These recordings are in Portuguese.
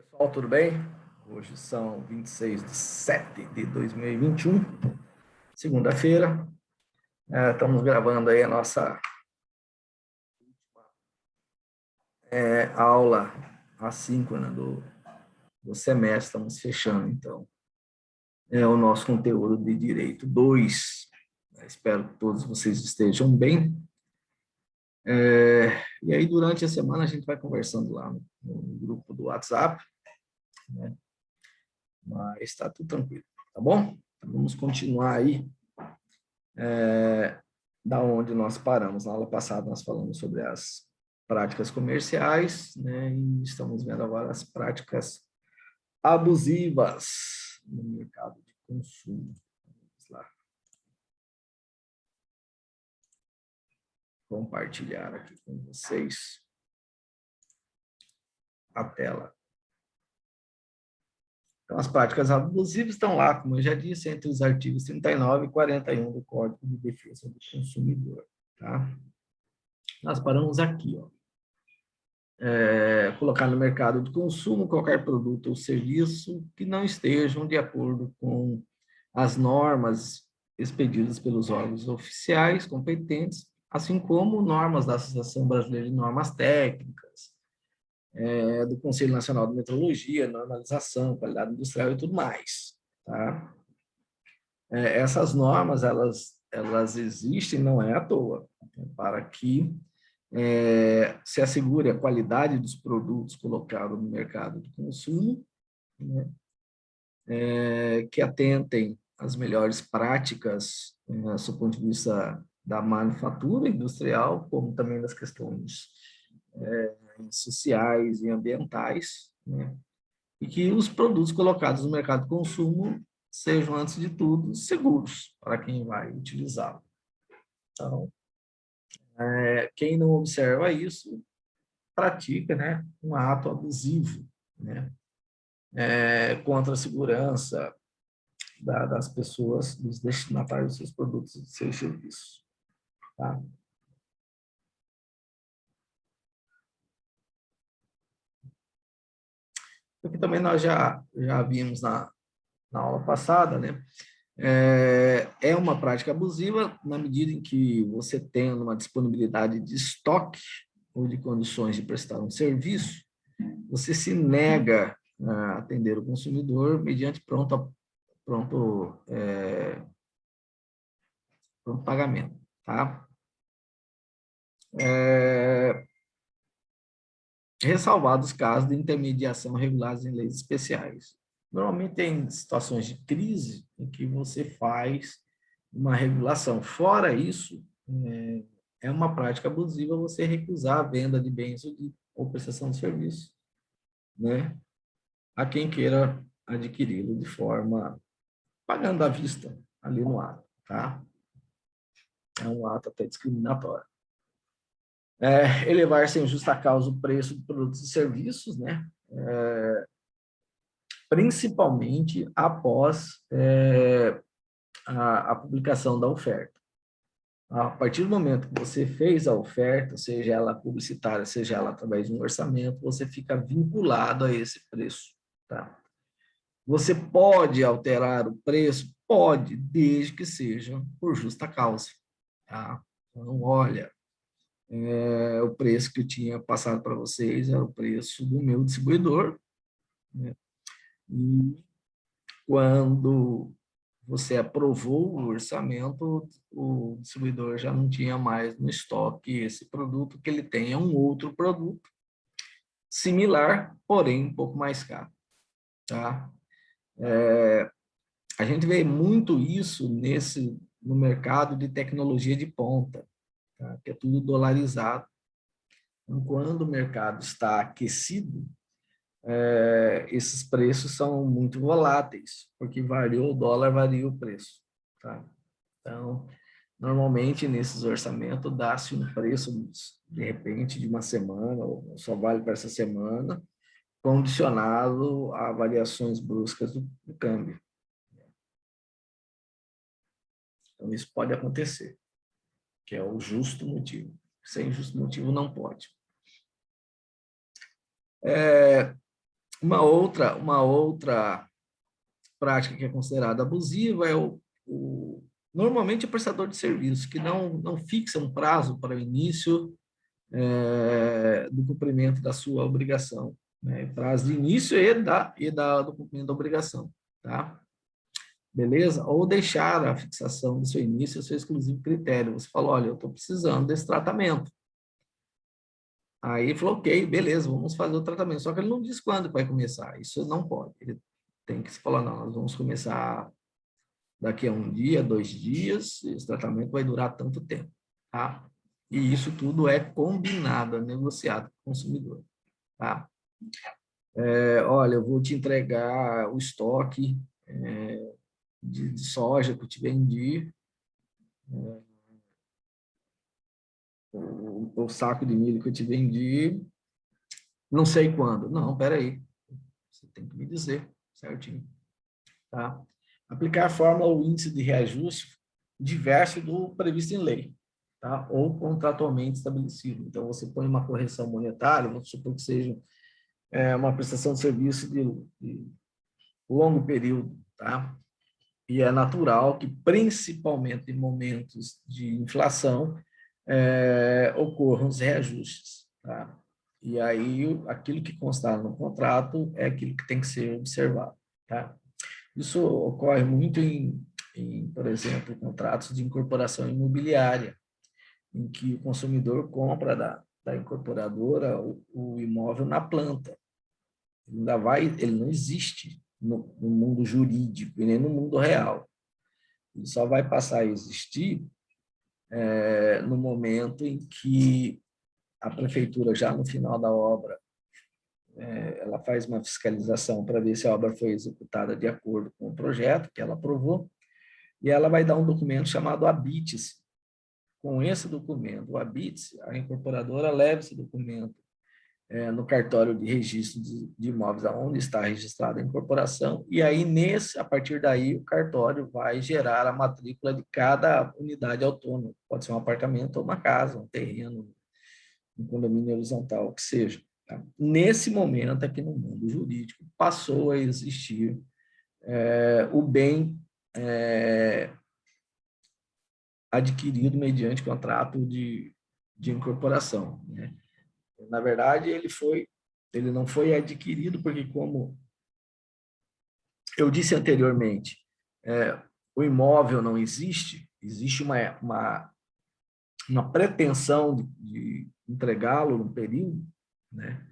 Pessoal, tudo bem? Hoje são 26/7/2021, segunda-feira. Estamos gravando aí a nossa aula assíncrona do semestre. Estamos fechando, então, o nosso conteúdo de Direito 2. Espero que todos vocês estejam bem. E aí, durante a semana, a gente vai conversando lá no grupo do WhatsApp, né? Mas está tudo tranquilo, tá bom? Então, vamos continuar aí da onde nós paramos. Na aula passada, nós falamos sobre as práticas comerciais, né? E estamos vendo agora as práticas abusivas no mercado de consumo. Vamos lá. Compartilhar aqui com vocês a tela. Então, as práticas abusivas estão lá, como eu já disse, entre os artigos 39 e 41 do Código de Defesa do Consumidor. Tá? Nós paramos aqui, ó. Colocar no mercado de consumo qualquer produto ou serviço que não estejam de acordo com as normas expedidas pelos órgãos oficiais competentes, assim como normas da Associação Brasileira de Normas Técnicas, do Conselho Nacional de Metrologia, normalização, qualidade industrial e tudo mais. Tá? Essas normas, elas existem, não é à toa, para que se assegure a qualidade dos produtos colocados no mercado de consumo, né? Que atentem às melhores práticas, do ponto de vista da manufatura industrial, como também das questões sociais e ambientais, né? E que os produtos colocados no mercado de consumo sejam, antes de tudo, seguros para quem vai utilizá-lo. Então, quem não observa isso, pratica, né, um ato abusivo, né, contra a segurança das pessoas, dos destinatários dos seus produtos e dos seus serviços. Tá? Porque também nós já vimos na aula passada, né, é uma prática abusiva na medida em que você tem uma disponibilidade de estoque ou de condições de prestar um serviço, você se nega a atender o consumidor mediante pronto pagamento. Tá? Ressalvados os casos de intermediação regulados em leis especiais. Normalmente tem situações de crise em que você faz uma regulação. Fora isso, é uma prática abusiva você recusar a venda de bens ou prestação de serviço, né, a quem queira adquiri-lo de forma pagando à vista ali no ato, tá? É um ato até discriminatório. Elevar sem justa causa o preço de produtos e serviços, né? Principalmente após a publicação da oferta. A partir do momento que você fez a oferta, seja ela publicitária, seja ela através de um orçamento, você fica vinculado a esse preço. Tá? Você pode alterar o preço? Pode, desde que seja por justa causa. Tá? Então, olha, o preço que eu tinha passado para vocês era o preço do meu distribuidor, né? E quando você aprovou o orçamento, o distribuidor já não tinha mais no estoque esse produto, que ele tenha um outro produto similar, porém um pouco mais caro. Tá? A gente vê muito isso no mercado de tecnologia de ponta, tá? Que é tudo dolarizado. Então, quando o mercado está aquecido, esses preços são muito voláteis, porque variou o dólar, varia o preço. Tá? Então, normalmente, nesses orçamentos, dá-se um preço, de repente, de uma semana, ou só vale para essa semana, condicionado a variações bruscas do câmbio. Então, isso pode acontecer, que é o justo motivo. Sem justo motivo, não pode. Uma outra prática que é considerada abusiva é normalmente o prestador de serviço, que não fixa um prazo para o início do cumprimento da sua obrigação, né? Prazo de início do cumprimento da obrigação, tá? Beleza? Ou deixar a fixação do seu início, o seu exclusivo critério. Você falou, olha, eu estou precisando desse tratamento. Aí falou, ok, beleza, vamos fazer o tratamento. Só que ele não diz quando vai começar. Isso não pode. Ele tem que se falar, não, nós vamos começar daqui a 1 dia, 2 dias, esse tratamento vai durar tanto tempo, tá? E isso tudo é combinado, é negociado com o consumidor, tá? Olha, eu vou te entregar o estoque de soja que eu te vendi, o saco de milho que eu te vendi, não sei quando. Não, peraí, você tem que me dizer certinho, tá? Aplicar a fórmula ou índice de reajuste diverso do previsto em lei, tá? Ou contratualmente estabelecido. Então, você põe uma correção monetária, vamos supor que seja uma prestação de serviço de longo período, tá? E é natural que, principalmente em momentos de inflação, ocorram os reajustes, tá? E aí, aquilo que constar no contrato é aquilo que tem que ser observado, tá? Isso ocorre muito por exemplo, contratos de incorporação imobiliária, em que o consumidor compra da incorporadora o imóvel na planta. Ele não existe no mundo jurídico e nem no mundo real. Ele só vai passar a existir no momento em que a prefeitura, já no final da obra, ela faz uma fiscalização para ver se a obra foi executada de acordo com o projeto que ela aprovou, e ela vai dar um documento chamado habites. Com esse documento, o habites, a incorporadora leva esse documento no cartório de registro de imóveis, onde está registrada a incorporação, e aí, a partir daí, o cartório vai gerar a matrícula de cada unidade autônoma. Pode ser um apartamento ou uma casa, um terreno, um condomínio horizontal, o que seja. Tá? Nesse momento, aqui no mundo jurídico, passou a existir o bem adquirido mediante contrato de incorporação, né? Na verdade, ele não foi adquirido porque, como eu disse anteriormente, o imóvel não existe, existe uma pretensão de entregá-lo no período, né?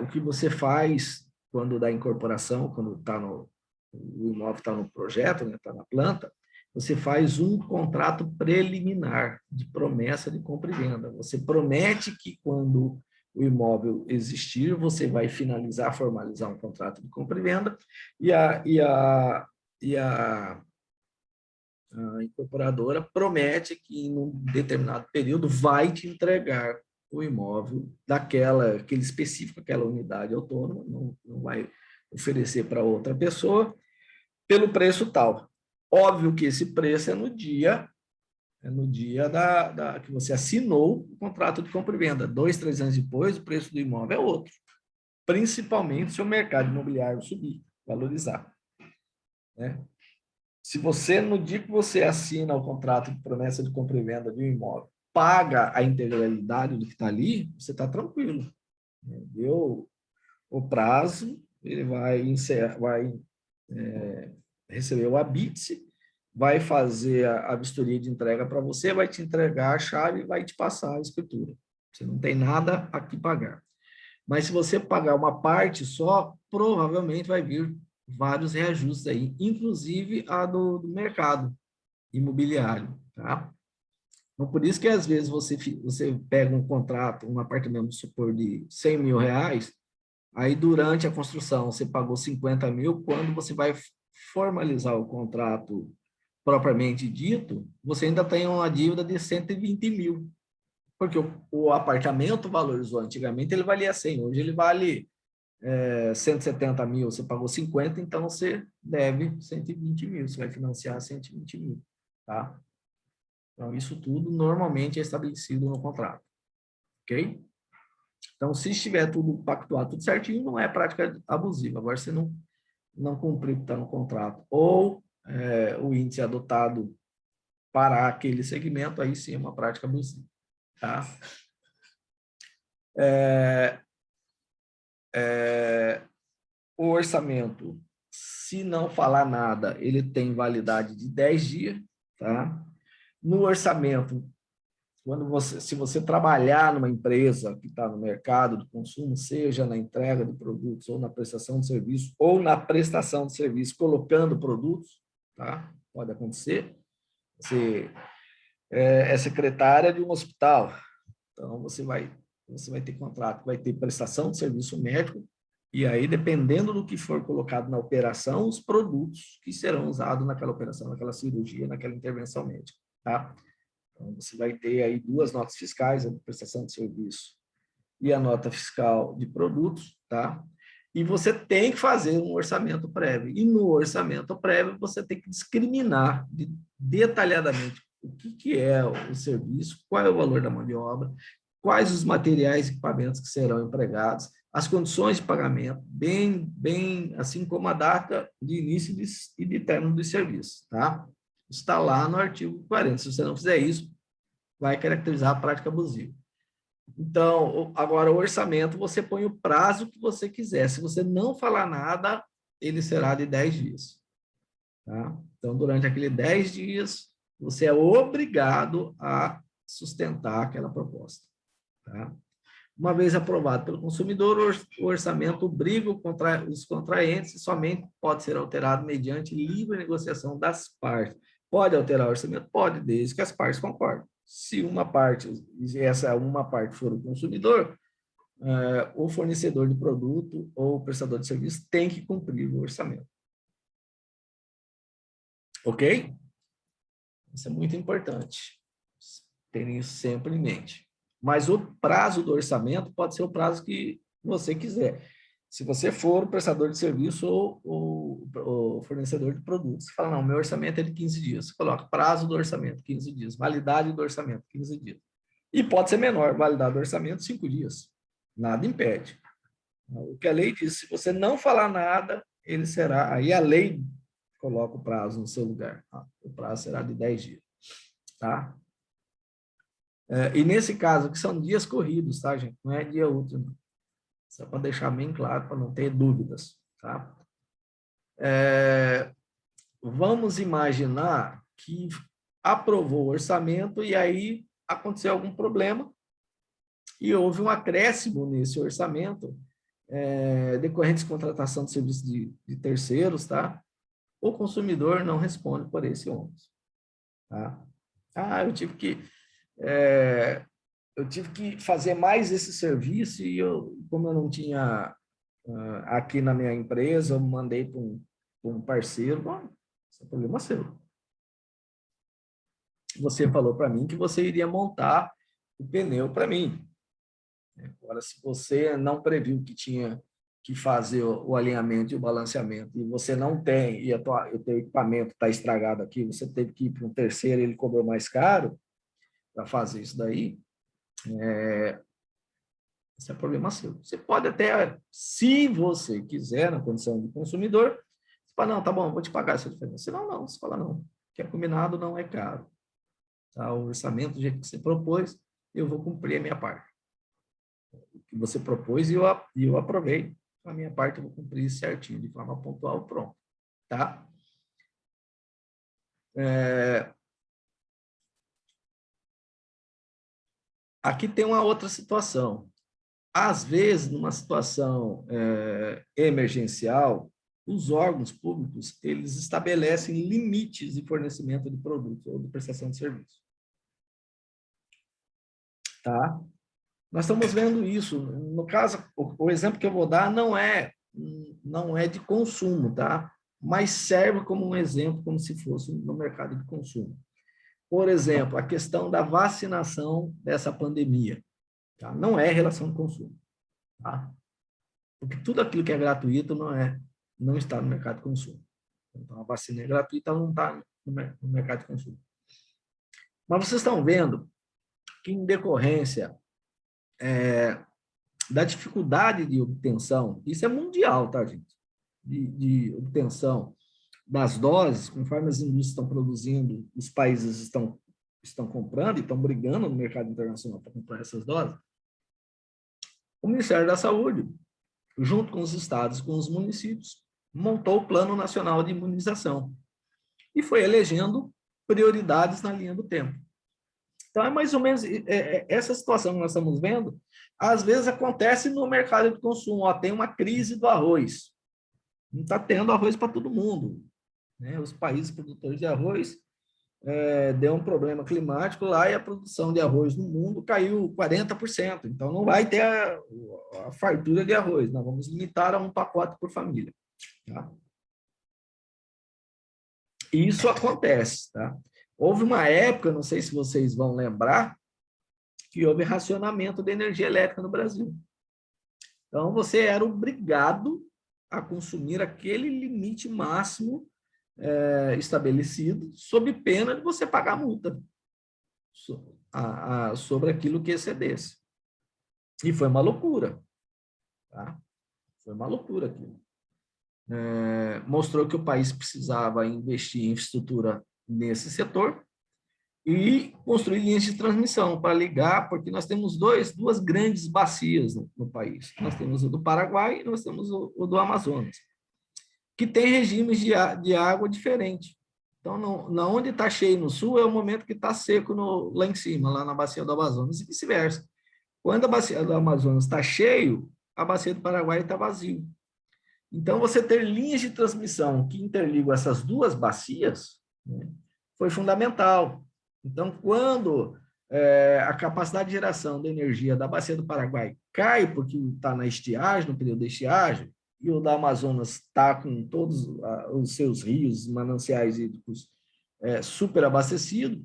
O que você faz quando dá incorporação, quando o imóvel está no projeto, né, está na planta, você faz um contrato preliminar de promessa de compra e venda. Você promete que quando o imóvel existir, você vai formalizar um contrato de compra e venda, e a incorporadora promete que em um determinado período vai te entregar o imóvel aquele específico, aquela unidade autônoma, não vai oferecer para outra pessoa, pelo preço tal. Óbvio que esse preço é no dia que você assinou o contrato de compra e venda. 2, 3 anos depois, o preço do imóvel é outro. Principalmente se o mercado imobiliário subir, valorizar, né? Se você, no dia que você assina o contrato de promessa de compra e venda de um imóvel, paga a integralidade do que está ali, você está tranquilo. Deu o prazo, ele vai receber o habite, vai fazer a vistoria de entrega para você, vai te entregar a chave e vai te passar a escritura. Você não tem nada a que pagar. Mas se você pagar uma parte só, provavelmente vai vir vários reajustes aí, inclusive a do mercado imobiliário, tá? Então, por isso que às vezes você pega um contrato, um apartamento, vamos supor, de 100 mil reais, aí durante a construção você pagou 50 mil, quando você vai formalizar o contrato propriamente dito, você ainda tem uma dívida de 120 mil, porque o apartamento valorizou antigamente, ele valia 100, hoje ele vale 170 mil, você pagou 50, então você deve 120 mil, você vai financiar 120 mil, tá? Então, isso tudo normalmente é estabelecido no contrato, ok? Então, se estiver tudo pactuado, tudo certinho, não é prática abusiva. Agora, se não cumprir o que está no contrato, ou o índice adotado para aquele segmento, aí sim é uma prática abusiva. Tá? O orçamento, se não falar nada, ele tem validade de 10 dias. Tá? No orçamento, se você trabalhar numa empresa que está no mercado de consumo, seja na entrega de produtos, ou na prestação de serviço, ou na prestação de serviço, colocando produtos, tá? Pode acontecer. Você é secretária de um hospital, então você vai ter contrato, vai ter prestação de serviço médico, e aí, dependendo do que for colocado na operação, os produtos que serão usados naquela operação, naquela cirurgia, naquela intervenção médica, tá? Então, você vai ter aí 2 notas fiscais, a de prestação de serviço e a nota fiscal de produtos, tá? E você tem que fazer um orçamento prévio. E no orçamento prévio, você tem que discriminar detalhadamente o que é o serviço, qual é o valor da mão de obra, quais os materiais e equipamentos que serão empregados, as condições de pagamento, bem assim como a data de início e de término do serviço, tá? Está lá no artigo 40. Se você não fizer isso, vai caracterizar a prática abusiva. Então, agora o orçamento, você põe o prazo que você quiser. Se você não falar nada, ele será de 10 dias. Tá? Então, durante aqueles 10 dias, você é obrigado a sustentar aquela proposta. Tá? Uma vez aprovado pelo consumidor, o orçamento obriga os contraentes e somente pode ser alterado mediante livre negociação das partes. Pode alterar o orçamento? Pode, desde que as partes concordem. Se uma parte, e essa uma parte for o consumidor, o fornecedor de produto ou o prestador de serviço tem que cumprir o orçamento. Ok? Isso é muito importante. Terem isso sempre em mente. Mas o prazo do orçamento pode ser o prazo que você quiser. Se você for o prestador de serviço ou o fornecedor de produtos, você fala, não, meu orçamento é de 15 dias. Você coloca prazo do orçamento, 15 dias. Validade do orçamento, 15 dias. E pode ser menor, validade do orçamento, 5 dias. Nada impede. O que a lei diz, se você não falar nada, ele será... Aí a lei coloca o prazo no seu lugar. O prazo será de 10 dias. Tá? E nesse caso, que são dias corridos, tá, gente? Não é dia útil, não. Só para deixar bem claro, para não ter dúvidas, tá? Vamos imaginar que aprovou o orçamento e aí aconteceu algum problema e houve um acréscimo nesse orçamento decorrente de contratação de serviços de terceiros, tá? O consumidor não responde por esse ônus, tá? Eu tive que fazer mais esse serviço e como eu não tinha aqui na minha empresa, eu mandei para um parceiro. Bom, esse é problema seu. Você falou para mim que você iria montar o pneu para mim. Agora, se você não previu que tinha que fazer o alinhamento e o balanceamento, e você não tem, e o teu equipamento está estragado aqui, você teve que ir para um terceiro, ele cobrou mais caro para fazer isso daí, esse é problema seu. Você pode até, se você quiser, na condição de consumidor, você fala, não, tá bom, vou te pagar essa diferença. Se não, você fala, não, o que é combinado não é caro. Tá? O orçamento, do jeito que você propôs, eu vou cumprir a minha parte. O que você propôs, eu aprovei. A minha parte, eu vou cumprir certinho, de forma pontual, pronto. Tá? Aqui tem uma outra situação. Às vezes, numa situação emergencial, os órgãos públicos, eles estabelecem limites de fornecimento de produtos ou de prestação de serviço. Tá? Nós estamos vendo isso. No caso, o exemplo que eu vou dar não é de consumo, tá? Mas serve como um exemplo, como se fosse no mercado de consumo. Por exemplo, a questão da vacinação dessa pandemia. Tá? Não é relação de consumo. Tá? Porque tudo aquilo que é gratuito não está no mercado de consumo. Então, a vacina é gratuita, ela não está no mercado de consumo. Mas vocês estão vendo que, em decorrência da dificuldade de obtenção, isso é mundial, tá, gente? De obtenção das doses, conforme as indústrias estão produzindo, os países estão comprando e estão brigando no mercado internacional para comprar essas doses, o Ministério da Saúde, junto com os estados e com os municípios, montou o Plano Nacional de Imunização e foi elegendo prioridades na linha do tempo. Então, é mais ou menos essa situação que nós estamos vendo, às vezes acontece no mercado de consumo. Ó, tem uma crise do arroz. Não está tendo arroz para todo mundo, né? Os países produtores de arroz deu um problema climático lá e a produção de arroz no mundo caiu 40%. Então, não vai ter a fartura de arroz. Nós vamos limitar a um pacote por família. Tá? Isso acontece, tá? Houve uma época, não sei se vocês vão lembrar, que houve racionamento de energia elétrica no Brasil. Então, você era obrigado a consumir aquele limite máximo estabelecido, sob pena de você pagar multa sobre aquilo que excedesse. E foi uma loucura. Tá? Foi uma loucura aquilo. Mostrou que o país precisava investir em infraestrutura nesse setor e construir linhas de transmissão para ligar, porque nós temos duas grandes bacias no país. Nós temos o do Paraguai e nós temos o do Amazonas, que tem regimes de água diferentes. Então, onde está cheio no sul é o momento que está seco lá em cima, lá na bacia do Amazonas, e vice-versa. Quando a bacia do Amazonas está cheio, a bacia do Paraguai está vazio. Então, você ter linhas de transmissão que interligam essas duas bacias, né, foi fundamental. Então, quando a capacidade de geração de energia da bacia do Paraguai cai, porque está na estiagem, no período de estiagem, e o da Amazonas está com todos os seus rios, mananciais hídricos superabastecidos,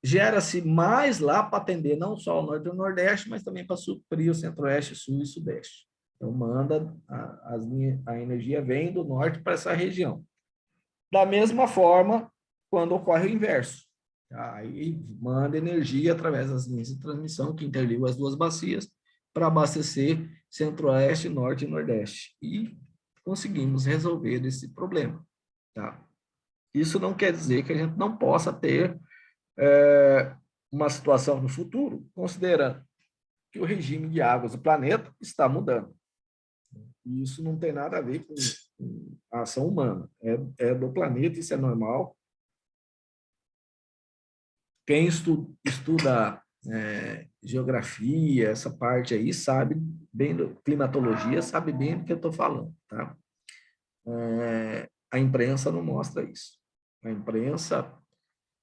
gera-se mais lá para atender não só o norte e o nordeste, mas também para suprir o centro-oeste, sul e sudeste. Então, manda a energia vem do norte para essa região. Da mesma forma, quando ocorre o inverso. Aí manda energia através das linhas de transmissão que interligam as duas bacias para abastecer centro-oeste, norte e nordeste. E conseguimos resolver esse problema. Tá? Isso não quer dizer que a gente não possa ter uma situação no futuro, considerando que o regime de águas do planeta está mudando. E isso não tem nada a ver com a ação humana. É do planeta, isso é normal. Quem estuda geografia, essa parte aí, sabe bem, climatologia, sabe bem do que eu estou falando. Tá? A imprensa não mostra isso. A imprensa,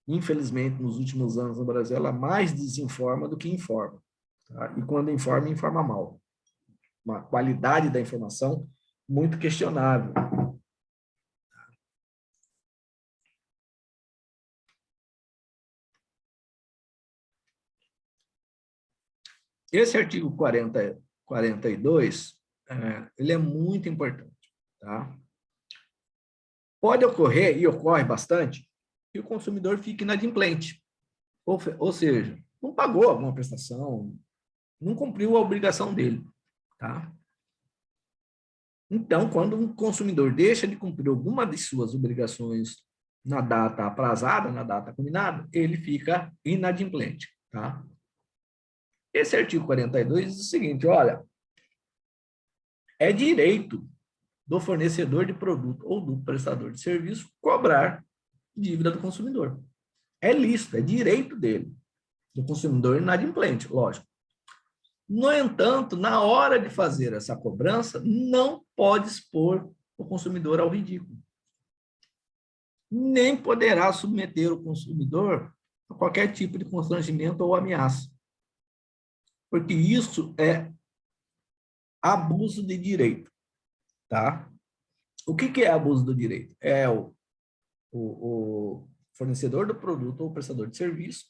infelizmente, nos últimos anos no Brasil, ela mais desinforma do que informa. Tá? E quando informa, informa mal. Uma qualidade da informação muito questionável. Esse artigo 42, ele é muito importante. Tá? Pode ocorrer, e ocorre bastante, que o consumidor fique inadimplente. Ou seja, não pagou alguma prestação, não cumpriu a obrigação dele. Tá? Então, quando um consumidor deixa de cumprir alguma de suas obrigações na data aprazada, na data combinada, ele fica inadimplente. Tá? Esse artigo 42 diz o seguinte, olha, é direito do fornecedor de produto ou do prestador de serviço cobrar dívida do consumidor. É lícito, é direito dele, do consumidor inadimplente, lógico. No entanto, na hora de fazer essa cobrança, não pode expor o consumidor ao ridículo. Nem poderá submeter o consumidor a qualquer tipo de constrangimento ou ameaça. Porque isso é abuso de direito. Tá? O que é abuso do direito? É o fornecedor do produto ou prestador de serviço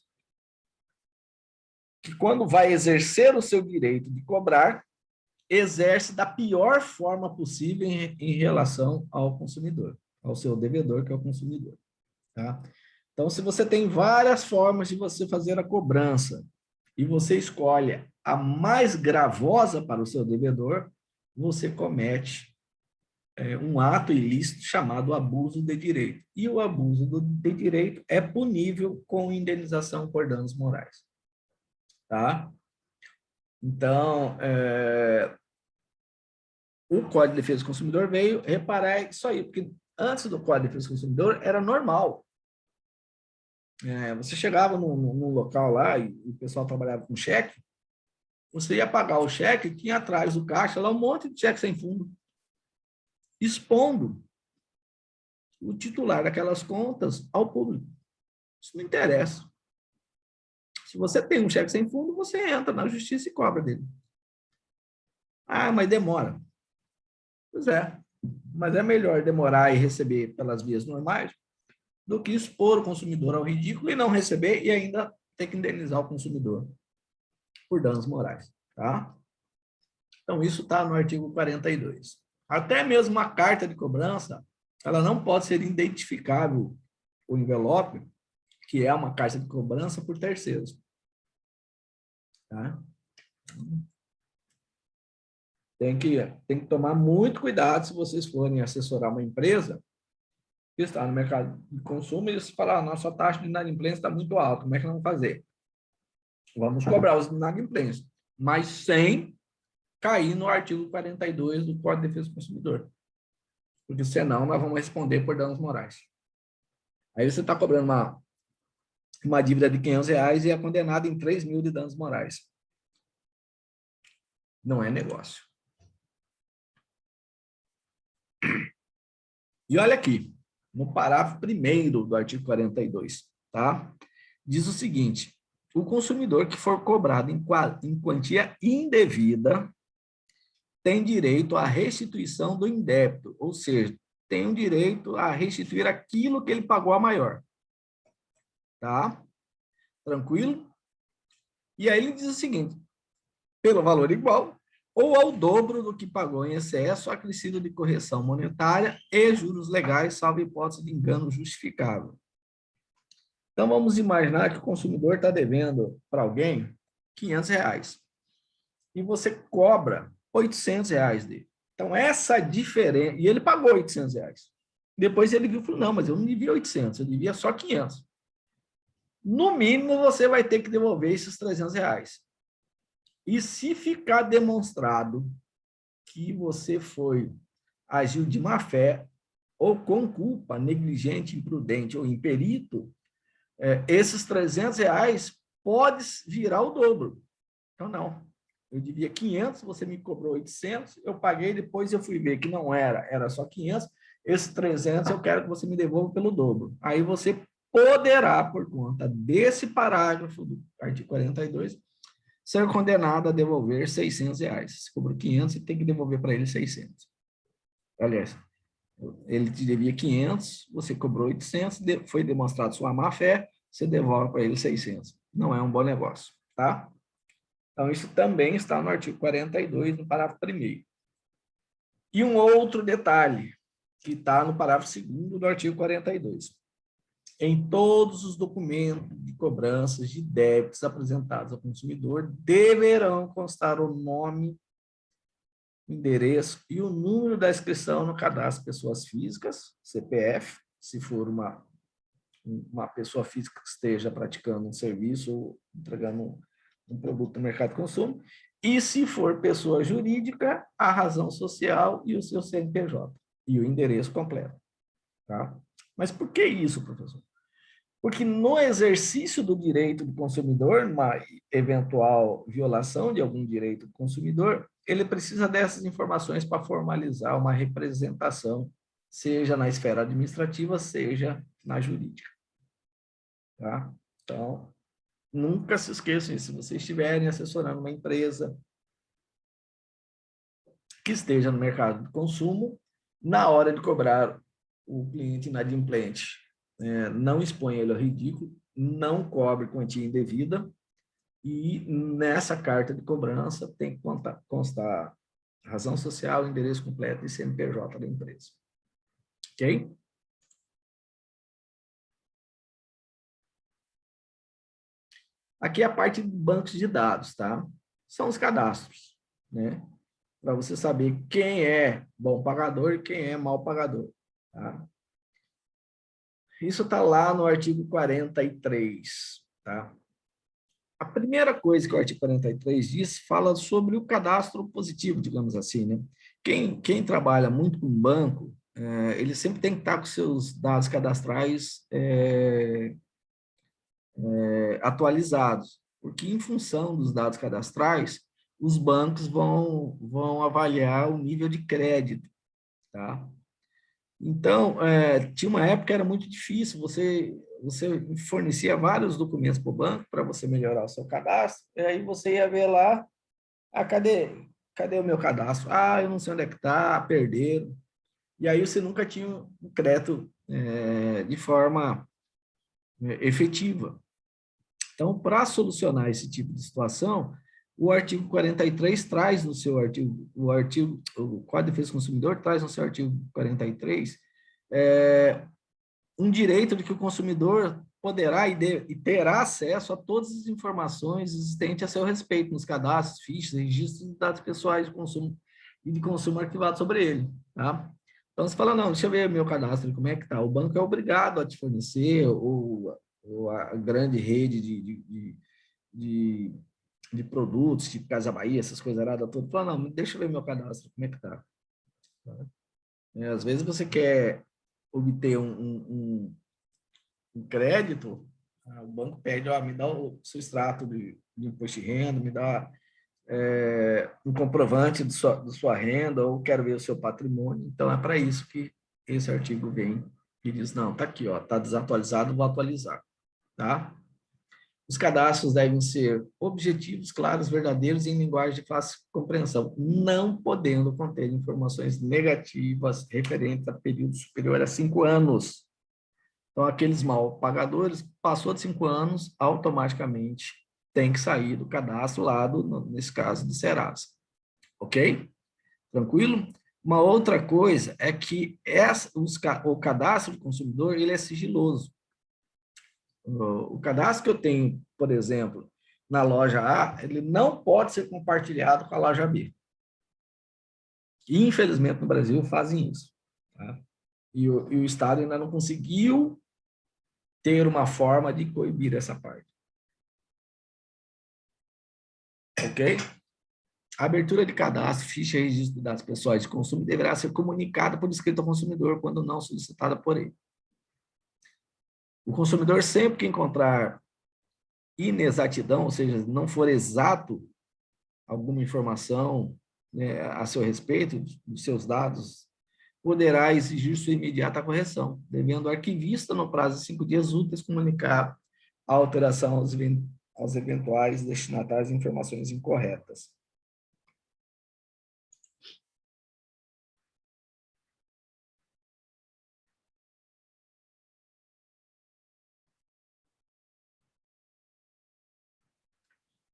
que, quando vai exercer o seu direito de cobrar, exerce da pior forma possível em relação ao consumidor, ao seu devedor, que é o consumidor. Tá? Então, se você tem várias formas de você fazer a cobrança, e você escolhe a mais gravosa para o seu devedor, você comete um ato ilícito chamado abuso de direito. E o abuso de direito é punível com indenização por danos morais. Tá? Então, o Código de Defesa do Consumidor veio reparar isso aí, porque antes do Código de Defesa do Consumidor era normal. Você chegava num local lá e o pessoal trabalhava com cheque, você ia pagar o cheque, tinha atrás do caixa lá um monte de cheque sem fundo, expondo o titular daquelas contas ao público. Isso não interessa. Se você tem um cheque sem fundo, você entra na justiça e cobra dele. Ah, mas demora. Pois é, mas é melhor demorar e receber pelas vias normais do que expor o consumidor ao ridículo e não receber e ainda ter que indenizar o consumidor por danos morais. Tá? Então, isso está no artigo 42. Até mesmo a carta de cobrança, ela não pode ser identificável, o envelope, que é uma carta de cobrança, por terceiros. Tá? Tem que tomar muito cuidado se vocês forem assessorar uma empresa que está no mercado de consumo e eles falam, nossa taxa de inadimplência está muito alta, como é que nós vamos fazer? Vamos cobrar os inadimplências, mas sem cair no artigo 42 do Código de Defesa do Consumidor. Porque senão nós vamos responder por danos morais. Aí você está cobrando uma dívida de R$500 e é condenado em 3 mil de danos morais. Não é negócio. E olha aqui, no parágrafo 1º do artigo 42, tá? Diz o seguinte, o consumidor que for cobrado em quantia indevida tem direito à restituição do indébito, ou seja, tem o direito a restituir aquilo que ele pagou a maior. Tá? Tranquilo? E aí ele diz o seguinte, pelo valor igual ou ao dobro do que pagou em excesso, acrescido de correção monetária e juros legais, salvo hipótese de engano justificável. Então, vamos imaginar que o consumidor está devendo para alguém R$500 e você cobra R$800 dele. Então, essa diferença... E ele pagou R$800. Depois ele viu e falou, não, mas eu não devia 800, eu devia só 500. No mínimo, você vai ter que devolver esses R$300. E se ficar demonstrado que você agiu de má fé ou com culpa, negligente, imprudente ou imperito, esses R$300 pode virar o dobro. Então, não. Eu devia 500, você me cobrou 800, eu paguei, depois eu fui ver que não era só 500, esses 300 eu quero que você me devolva pelo dobro. Aí você poderá, por conta desse parágrafo do artigo 42, ser condenado a devolver R$600. Se cobrou 500, você tem que devolver para ele 600. Aliás, ele te devia 500, você cobrou 800, foi demonstrado sua má-fé, você devolve para ele 600. Não é um bom negócio, tá? Então, isso também está no artigo 42, no parágrafo 1º. E um outro detalhe, que está no parágrafo 2º do artigo 42. Em todos os documentos de cobranças de débitos apresentados ao consumidor, deverão constar o nome, o endereço e o número da inscrição no cadastro de pessoas físicas, CPF, se for uma pessoa física que esteja praticando um serviço ou entregando um produto no mercado de consumo, e se for pessoa jurídica, a razão social e o seu CNPJ, e o endereço completo. Tá? Mas por que isso, professor? Porque no exercício do direito do consumidor, numa eventual violação de algum direito do consumidor, ele precisa dessas informações para formalizar uma representação, seja na esfera administrativa, seja na jurídica. Tá? Então, nunca se esqueçam, se vocês estiverem assessorando uma empresa que esteja no mercado de consumo, na hora de cobrar o cliente inadimplente, não exponha ele ao ridículo, não cobre quantia indevida, e nessa carta de cobrança tem que constar razão social, endereço completo e CNPJ da empresa. Ok? Aqui é a parte de bancos de dados, tá? São os cadastros, né? Para você saber quem é bom pagador e quem é mau pagador, tá? Isso está lá no artigo 43, tá? A primeira coisa que o artigo 43 diz, fala sobre o cadastro positivo, digamos assim, né? Quem trabalha muito com banco, ele sempre tem que estar com seus dados cadastrais atualizados, porque em função dos dados cadastrais, os bancos vão avaliar o nível de crédito, tá? Então, tinha uma época que era muito difícil, você fornecia vários documentos para o banco para você melhorar o seu cadastro, e aí você ia ver lá, cadê o meu cadastro? Ah, eu não sei onde é que está, perderam. E aí você nunca tinha um crédito de forma efetiva. Então, para solucionar esse tipo de situação, o artigo 43 traz no seu artigo, o Código de Defesa do Consumidor traz no seu artigo 43 um direito de que o consumidor poderá e terá acesso a todas as informações existentes a seu respeito nos cadastros, fichas, registros de dados pessoais de consumo e de consumo arquivados sobre ele, tá? Então, você fala, não, deixa eu ver meu cadastro, como é que tá? O banco é obrigado a te fornecer, ou a grande rede de, de produtos, tipo Casa Bahia, essas coisas aradas todas, fala, não, deixa eu ver meu cadastro, como é que tá? Às vezes você quer obter um crédito, o banco pede, me dá o seu extrato de imposto de renda, me dá um comprovante de sua renda, ou quero ver o seu patrimônio. Então, é para isso que esse artigo vem e diz, não, está aqui, está desatualizado, vou atualizar. Tá? Os cadastros devem ser objetivos, claros, verdadeiros e em linguagem de fácil compreensão, não podendo conter informações negativas referentes a período superior a 5 anos. Então, aqueles mal pagadores, passou de 5 anos, automaticamente tem que sair do cadastro lá, nesse caso, do Serasa. Ok? Tranquilo? Uma outra coisa é que o cadastro do consumidor ele é sigiloso. O cadastro que eu tenho, por exemplo, na loja A, ele não pode ser compartilhado com a loja B. E, infelizmente, no Brasil fazem isso. Tá? E o Estado ainda não conseguiu ter uma forma de coibir essa parte. Ok? A abertura de cadastro, ficha e registro de dados pessoais de consumo deverá ser comunicada por escrito ao consumidor quando não solicitada por ele. O consumidor, sempre que encontrar inexatidão, ou seja, não for exato alguma informação a seu respeito, dos seus dados, poderá exigir sua imediata correção, devendo o arquivista, no prazo de 5 dias úteis, comunicar a alteração aos eventuais destinatários de informações incorretas.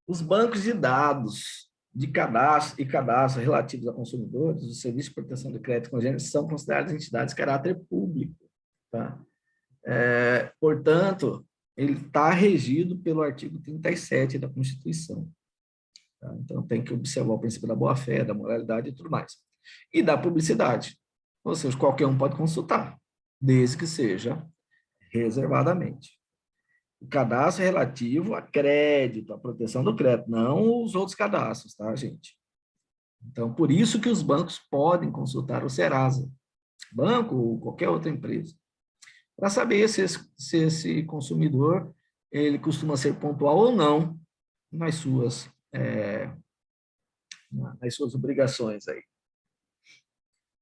Os bancos de dados de cadastro e cadastro relativos a consumidores, o Serviço de Proteção de Crédito Congênito, são considerados entidades de caráter público. Tá? Portanto, ele está regido pelo artigo 37 da Constituição. Tá? Então, tem que observar o princípio da boa-fé, da moralidade e tudo mais. E da publicidade. Ou seja, qualquer um pode consultar, desde que seja reservadamente. O cadastro é relativo a crédito, a proteção do crédito, não os outros cadastros, tá, gente? Então, por isso que os bancos podem consultar o Serasa, banco ou qualquer outra empresa, para saber se esse consumidor ele costuma ser pontual ou não nas suas obrigações aí.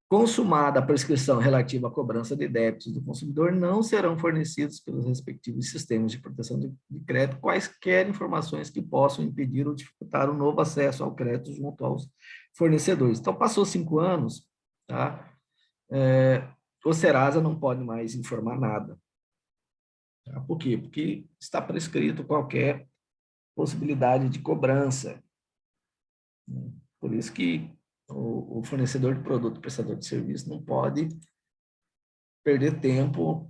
Consumada a prescrição relativa à cobrança de débitos do consumidor, não serão fornecidos pelos respectivos sistemas de proteção de crédito quaisquer informações que possam impedir ou dificultar o novo acesso ao crédito junto aos fornecedores. Então, passou 5 anos, tá? O Serasa não pode mais informar nada. Tá? Por quê? Porque está prescrito qualquer possibilidade de cobrança. Por isso que o fornecedor de produto, o prestador de serviço, não pode perder tempo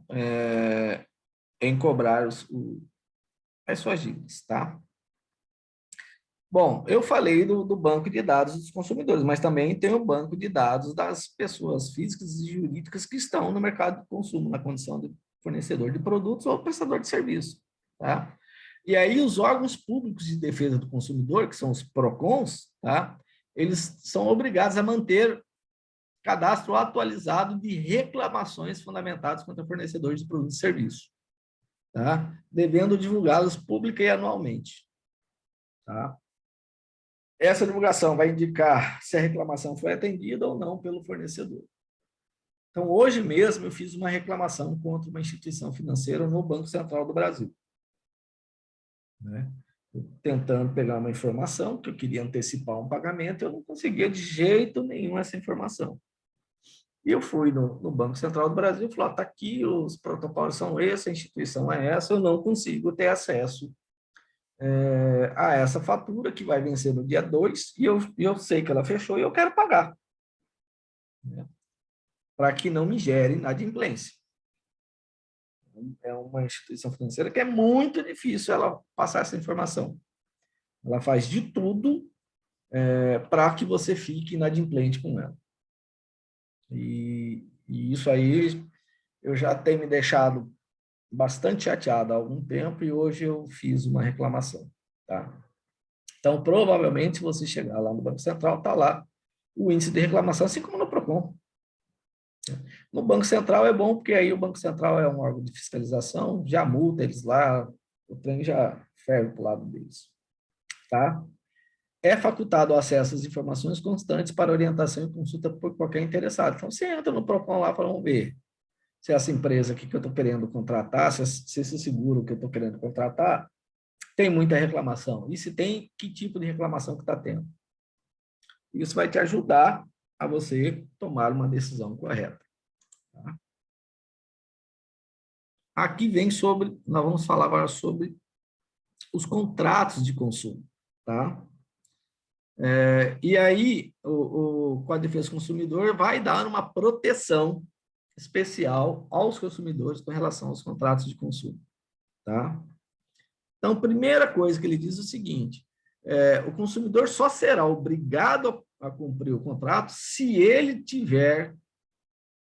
em cobrar as suas dívidas, tá? Bom, eu falei do banco de dados dos consumidores, mas também tem o banco de dados das pessoas físicas e jurídicas que estão no mercado de consumo, na condição de fornecedor de produtos ou prestador de serviço, tá? E aí os órgãos públicos de defesa do consumidor, que são os PROCONs, tá? Eles são obrigados a manter cadastro atualizado de reclamações fundamentadas contra fornecedores de produtos e serviços, tá? Devendo divulgá-los pública e anualmente, tá? Essa divulgação vai indicar se a reclamação foi atendida ou não pelo fornecedor. Então, hoje mesmo, eu fiz uma reclamação contra uma instituição financeira no Banco Central do Brasil, né? Tentando pegar uma informação, que eu queria antecipar um pagamento, eu não conseguia de jeito nenhum essa informação. E eu fui no Banco Central do Brasil e falei, está aqui, os protocolos são esses, a instituição é essa, eu não consigo ter acesso a essa fatura que vai vencer no dia 2, e eu sei que ela fechou e eu quero pagar, né? Para que não me gere inadimplência. É uma instituição financeira que é muito difícil ela passar essa informação. Ela faz de tudo para que você fique inadimplente com ela. E isso aí eu já tenho me deixado bastante chateado há algum tempo e hoje eu fiz uma reclamação, tá? Então, provavelmente, se você chegar lá no Banco Central, está lá o índice de reclamação, assim como no PROCON. No Banco Central é bom, porque aí o Banco Central é um órgão de fiscalização, já multa eles lá, o trem já ferve para o lado deles, tá? É facultado o acesso às informações constantes para orientação e consulta por qualquer interessado. Então, você entra no PROCON lá, vamos ver se essa empresa aqui que eu estou querendo contratar, se esse seguro que eu estou querendo contratar, tem muita reclamação. E se tem, que tipo de reclamação que está tendo. Isso vai te ajudar a você tomar uma decisão correta. Tá? Aqui vem nós vamos falar agora sobre os contratos de consumo. Tá? E aí, o Código de Defesa do Consumidor vai dar uma proteção especial aos consumidores com relação aos contratos de consumo. Tá? Então, a primeira coisa que ele diz é o seguinte, o consumidor só será obrigado a cumprir o contrato se ele tiver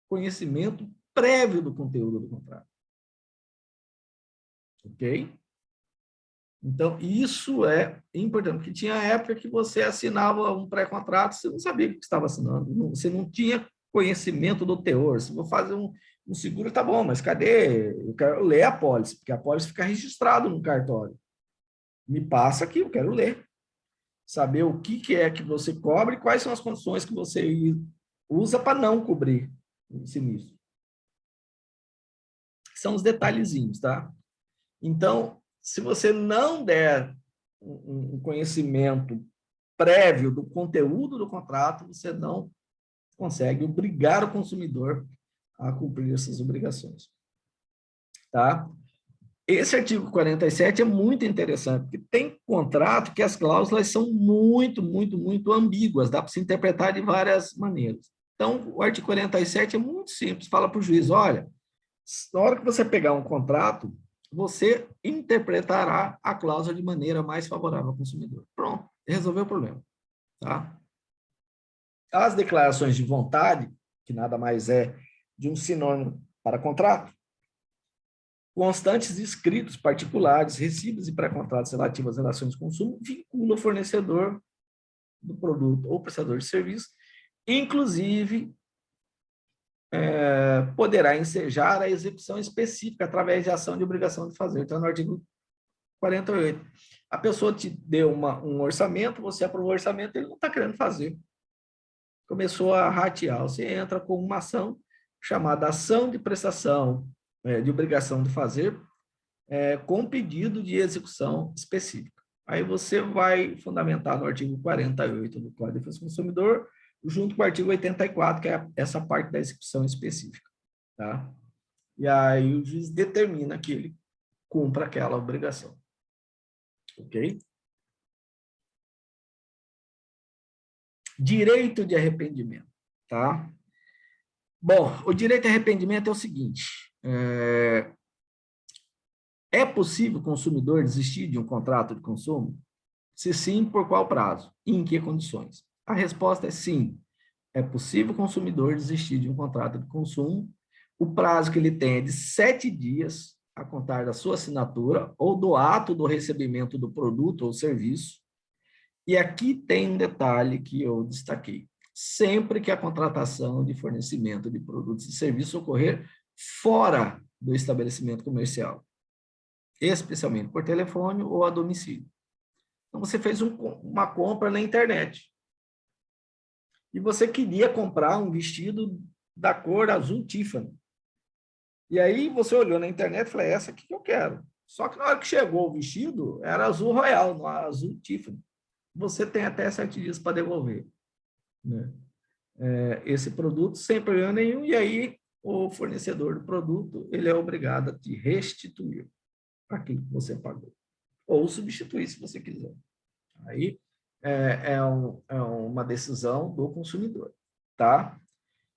conhecimento prévio do conteúdo do contrato. Ok? Então, isso é importante, porque tinha época que você assinava um pré-contrato, você não sabia o que estava assinando, você não tinha conhecimento do teor. Se vou fazer um seguro, tá bom, mas cadê? Eu quero ler a apólice, porque a apólice fica registrado no cartório. Me passa aqui, eu quero ler. Saber o que é que você cobre e quais são as condições que você usa para não cobrir o sinistro. São os detalhezinhos, tá? Então, se você não der um conhecimento prévio do conteúdo do contrato, você não consegue obrigar o consumidor a cumprir essas obrigações. Tá? Esse artigo 47 é muito interessante, porque tem contrato que as cláusulas são muito ambíguas, dá para se interpretar de várias maneiras. Então, o artigo 47 é muito simples, fala para o juiz, olha, na hora que você pegar um contrato, você interpretará a cláusula de maneira mais favorável ao consumidor. Pronto, resolveu o problema. Tá? As declarações de vontade, que nada mais é de um sinônimo para contrato, constantes escritos particulares, recibos e pré-contratos relativos às relações de consumo, vincula o fornecedor do produto ou prestador de serviço, inclusive poderá ensejar a execução específica através de ação de obrigação de fazer. Então, no artigo 48. A pessoa te deu um orçamento, você aprovou o orçamento, ele não está querendo fazer. Começou a ratear. Você entra com uma ação chamada ação de prestação, de obrigação de fazer, com pedido de execução específica. Aí você vai fundamentar no artigo 48 do Código de Defesa do Consumidor, junto com o artigo 84, que é essa parte da execução específica. Tá? E aí o juiz determina que ele cumpra aquela obrigação. Ok? Direito de arrependimento. Tá? Bom, o direito de arrependimento é o seguinte, É possível o consumidor desistir de um contrato de consumo? Se sim, por qual prazo? E em que condições? A resposta é sim. É possível o consumidor desistir de um contrato de consumo. O prazo que ele tem é de 7 dias a contar da sua assinatura ou do ato do recebimento do produto ou serviço. E aqui tem um detalhe que eu destaquei. Sempre que a contratação de fornecimento de produtos e serviços ocorrer fora do estabelecimento comercial, especialmente por telefone ou a domicílio. Então, você fez uma compra na internet e você queria comprar um vestido da cor azul Tiffany. E aí você olhou na internet e falou, essa aqui que eu quero. Só que na hora que chegou o vestido, era azul Royal, não era azul Tiffany. Você tem até 7 dias para devolver, né? Esse produto sem problema nenhum, e aí o fornecedor do produto ele é obrigado a te restituir aquilo que você pagou, ou substituir se você quiser. Aí é uma decisão do consumidor, tá?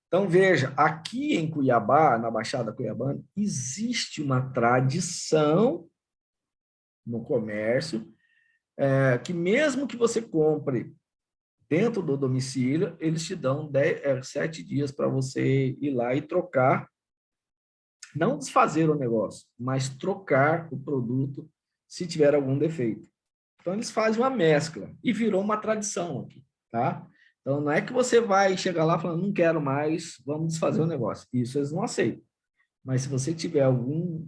Então, veja, aqui em Cuiabá, na Baixada Cuiabana, existe uma tradição no comércio que mesmo que você compre dentro do domicílio, eles te dão 7 dias para você ir lá e trocar, não desfazer o negócio, mas trocar o produto se tiver algum defeito. Então, eles fazem uma mescla e virou uma tradição aqui, tá? Então, não é que você vai chegar lá falando, não quero mais, vamos desfazer o negócio. Isso eles não aceitam. Mas se você tiver algum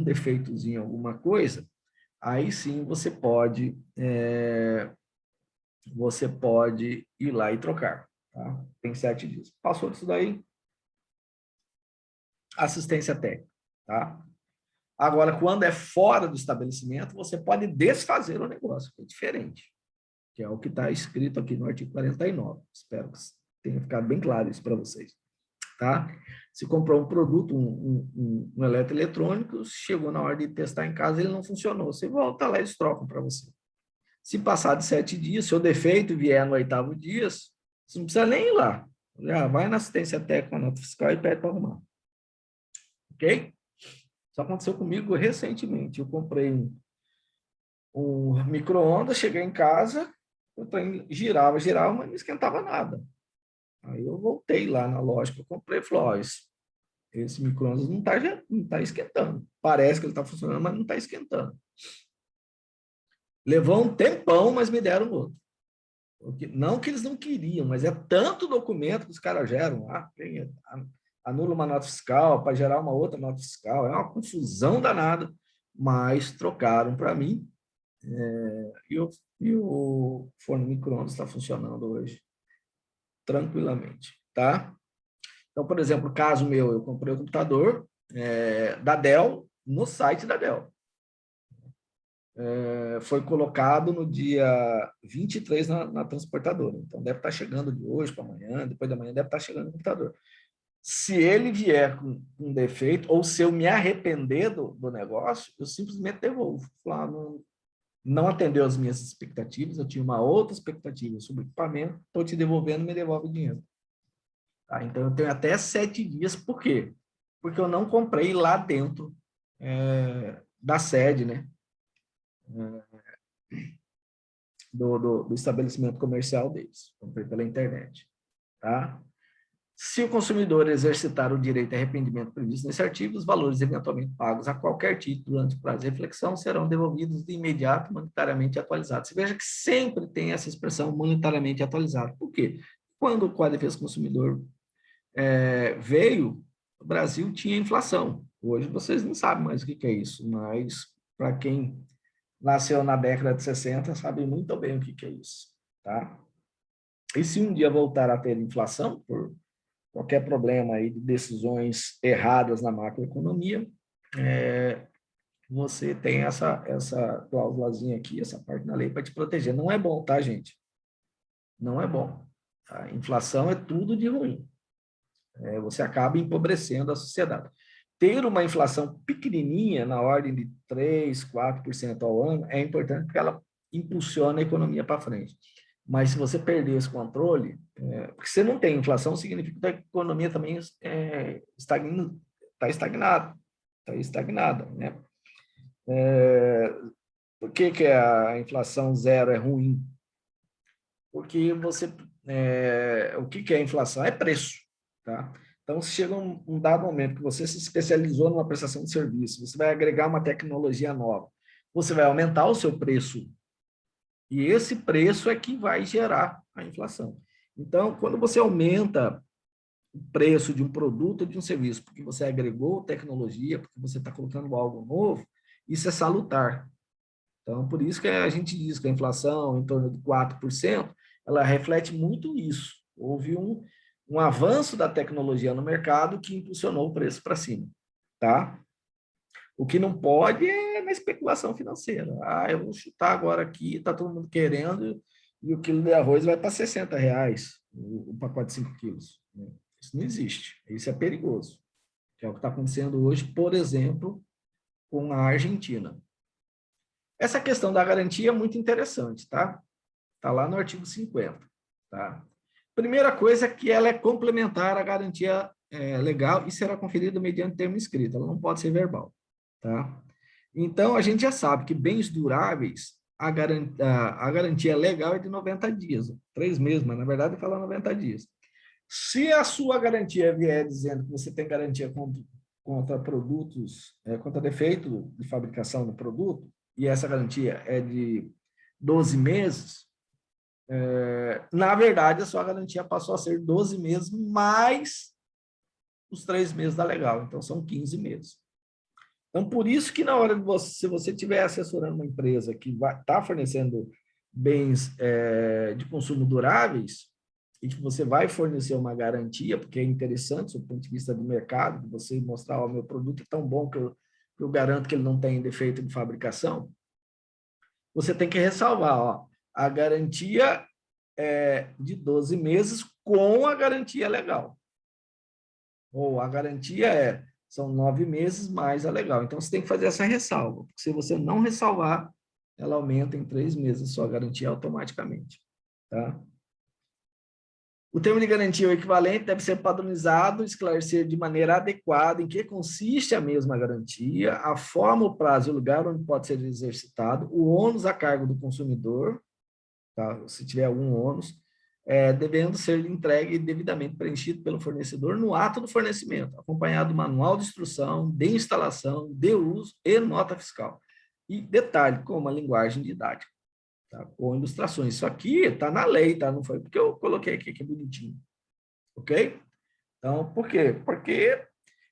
defeitozinho, alguma coisa, aí sim você pode ir lá e trocar, tá? Tem 7 dias. Passou disso daí, assistência técnica, tá? Agora, quando é fora do estabelecimento, você pode desfazer o negócio, que é diferente, que é o que está escrito aqui no artigo 49. Espero que tenha ficado bem claro isso para vocês, tá? Se comprou um produto, um eletroeletrônico, chegou na hora de testar em casa, ele não funcionou, você volta lá e eles trocam para você. Se passar de 7 dias, se o defeito vier no 8º dia, você não precisa nem ir lá. Já vai na assistência técnica, na nota fiscal e pede para arrumar. Ok? Isso aconteceu comigo recentemente. Eu comprei um micro-ondas, cheguei em casa, o trem girava, mas não esquentava nada. Aí eu voltei lá na loja que eu comprei e falei, ó, esse micro-ondas não tá esquentando. Parece que ele está funcionando, mas não está esquentando. Levou um tempão, mas me deram outro. Não que eles não queriam, mas é tanto documento que os caras geram. Anula uma nota fiscal para gerar uma outra nota fiscal. É uma confusão danada, mas trocaram para mim. E o forno micro-ondas está funcionando hoje tranquilamente, tá? Então, por exemplo, caso meu, eu comprei o computador da Dell no site da Dell. Foi colocado no dia 23 na transportadora. Então, deve estar chegando de hoje para amanhã, depois da manhã deve estar chegando o computador. Se ele vier com defeito, ou se eu me arrepender do negócio, eu simplesmente devolvo. Não atendeu as minhas expectativas, eu tinha uma outra expectativa sobre o equipamento, estou te devolvendo, me devolve o dinheiro. Tá? Então, eu tenho até 7 dias. Por quê? Porque eu não comprei lá dentro da sede, né? Do estabelecimento comercial deles. Comprei pela internet. Tá? Se o consumidor exercitar o direito a arrependimento previsto nesse artigo, os valores eventualmente pagos a qualquer título durante o prazo de reflexão serão devolvidos de imediato, monetariamente atualizados. Você veja que sempre tem essa expressão monetariamente atualizado. Por quê? Quando o Código de Defesa do Consumidor veio, o Brasil tinha inflação. Hoje vocês não sabem mais o que é isso, mas para quem nasceu na década de 60 sabe muito bem o que é isso. Tá? E se um dia voltar a ter inflação, por qualquer problema aí de decisões erradas na macroeconomia, você tem essa cláusulazinha aqui, essa parte na lei para te proteger. Não é bom, tá, gente? Não é bom. A inflação é tudo de ruim. Você acaba empobrecendo a sociedade. Ter uma inflação pequenininha, na ordem de 3%, 4% ao ano, é importante porque ela impulsiona a economia para frente. Mas se você perder esse controle, porque você não tem inflação, significa que a economia também está estagnada, né? Por que que a inflação zero é ruim? Porque o que que é a inflação? É preço, tá? Então, se chega um dado momento que você se especializou numa prestação de serviço, você vai agregar uma tecnologia nova, você vai aumentar o seu preço, e esse preço é que vai gerar a inflação. Então, quando você aumenta o preço de um produto ou de um serviço, porque você agregou tecnologia, porque você está colocando algo novo, isso é salutar. Então, por isso que a gente diz que a inflação em torno de 4%, ela reflete muito isso. Houve um avanço da tecnologia no mercado que impulsionou o preço para cima, tá? O que não pode é na especulação financeira. Ah, eu vou chutar agora aqui, está todo mundo querendo, e o quilo de arroz vai para R$ 60, o pacote de 5 quilos. Isso não existe. Isso é perigoso. Que é o que está acontecendo hoje, por exemplo, com a Argentina. Essa questão da garantia é muito interessante, tá? Está lá no artigo 50, tá? Primeira coisa é que ela é complementar à garantia legal e será conferida mediante termo escrito, ela não pode ser verbal, tá? Então, a gente já sabe que bens duráveis, a garantia legal é de 90 dias, 3 meses, mas na verdade fala 90 dias. Se a sua garantia vier dizendo que você tem garantia contra produtos, contra defeito de fabricação do produto, e essa garantia é de 12 meses, na verdade, a sua garantia passou a ser 12 meses mais os 3 meses da legal, então são 15 meses. Então, por isso que na hora de você, se você estiver assessorando uma empresa que está fornecendo bens de consumo duráveis, e que você vai fornecer uma garantia, porque é interessante do ponto de vista do mercado, de você mostrar, o meu produto é tão bom que eu garanto que ele não tem defeito de fabricação, você tem que ressalvar, ó, a garantia é de 12 meses com a garantia legal. Ou a garantia são 9 meses mais a legal. Então, você tem que fazer essa ressalva, porque se você não ressalvar, ela aumenta em 3 meses a sua garantia automaticamente, tá? O termo de garantia ou equivalente deve ser padronizado, esclarecer de maneira adequada em que consiste a mesma garantia, a forma, o prazo e o lugar onde pode ser exercitado, o ônus a cargo do consumidor, tá? Se tiver algum ônus, devendo ser entregue devidamente preenchido pelo fornecedor no ato do fornecimento, acompanhado do manual de instrução, de instalação, de uso e nota fiscal. E detalhe, com uma linguagem didática. Tá? Com ilustrações. Isso aqui está na lei, tá? Não foi porque eu coloquei aqui que é bonitinho. Ok? Então, por quê? Porque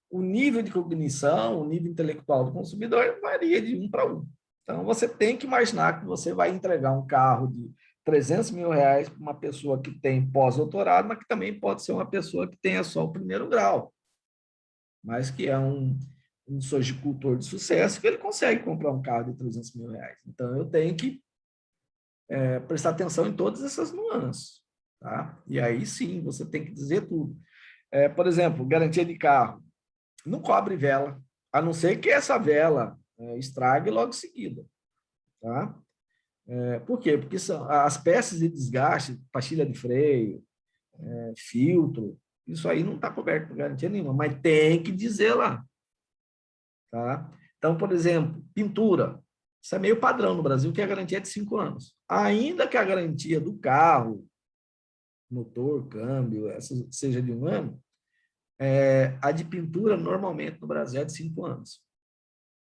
o nível de cognição, o nível intelectual do consumidor varia de 1 para 1. Então, você tem que imaginar que você vai entregar um carro de R$ 300 mil para uma pessoa que tem pós-doutorado, mas que também pode ser uma pessoa que tenha só o 1º grau, mas que é um sojicultor de sucesso, que ele consegue comprar um carro de R$ 300 mil. Então, eu tenho que prestar atenção em todas essas nuances, tá? E aí sim, você tem que dizer tudo. Por exemplo, garantia de carro, não cobre vela, a não ser que essa vela estrague logo em seguida, tá? Por quê? Porque são as peças de desgaste, pastilha de freio, filtro, isso aí não está coberto por garantia nenhuma, mas tem que dizer lá, tá? Então, por exemplo, pintura, isso é meio padrão no Brasil, que a garantia é de 5 anos. Ainda que a garantia do carro, motor, câmbio, seja de 1 ano, a de pintura, normalmente, no Brasil, é de 5 anos.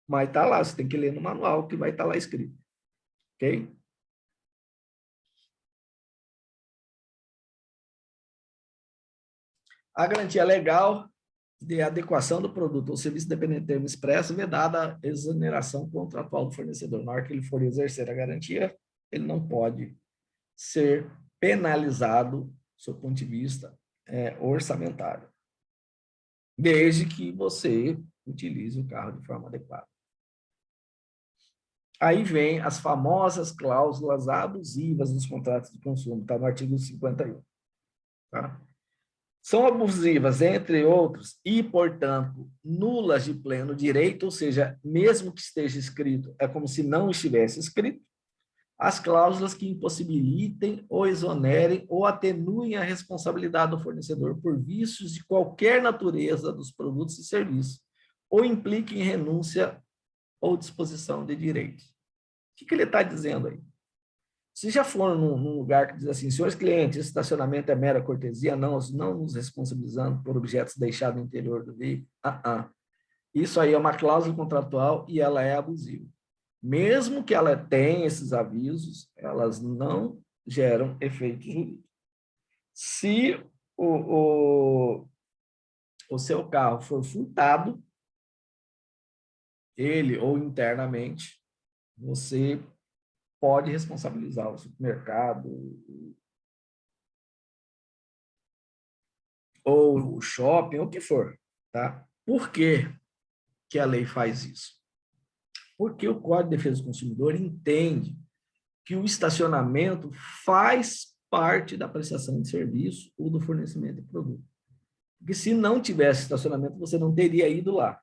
Mas está lá, você tem que ler no manual, que vai estar lá escrito. Ok? A garantia legal de adequação do produto ou serviço dependente de termo expresso, vedada a exoneração contratual do fornecedor. Na hora que ele for exercer a garantia, ele não pode ser penalizado, do seu ponto de vista orçamentário, desde que você utilize o carro de forma adequada. Aí vem as famosas cláusulas abusivas dos contratos de consumo, está no artigo 51. Tá? São abusivas, entre outros, e, portanto, nulas de pleno direito, ou seja, mesmo que esteja escrito, é como se não estivesse escrito, as cláusulas que impossibilitem ou exonerem ou atenuem a responsabilidade do fornecedor por vícios de qualquer natureza dos produtos e serviços, ou impliquem renúncia ou disposição de direitos. O que ele está dizendo aí? Se já foram num lugar que diz assim, senhores clientes, esse estacionamento é mera cortesia, não nos responsabilizando por objetos deixados no interior do veículo. Isso aí é uma cláusula contratual e ela é abusiva. Mesmo que ela tenha esses avisos, elas não geram efeito jurídico. Se o seu carro for furtado, ele ou internamente, você pode responsabilizar o supermercado ou o shopping, ou o que for, tá? Por que que a lei faz isso? Porque o Código de Defesa do Consumidor entende que o estacionamento faz parte da prestação de serviço ou do fornecimento de produto. Porque se não tivesse estacionamento, você não teria ido lá.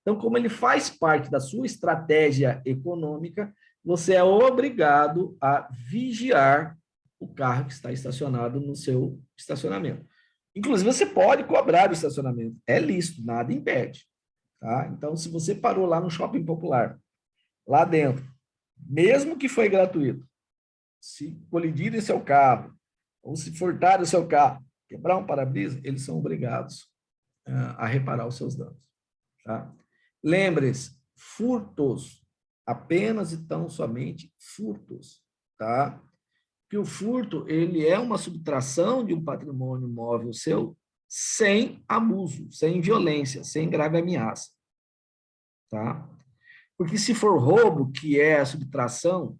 Então, como ele faz parte da sua estratégia econômica, você é obrigado a vigiar o carro que está estacionado no seu estacionamento. Inclusive, você pode cobrar o estacionamento. É lícito, nada impede. Tá? Então, se você parou lá no shopping popular, lá dentro, mesmo que foi gratuito, se colidir em seu carro, ou se furtar o seu carro, quebrar um para-brisa, eles são obrigados a reparar os seus danos. Tá? Lembre-se, furtos, apenas e tão somente furtos, tá? Que o furto, ele é uma subtração de um patrimônio móvel seu sem abuso, sem violência, sem grave ameaça, tá? Porque se for roubo, que é a subtração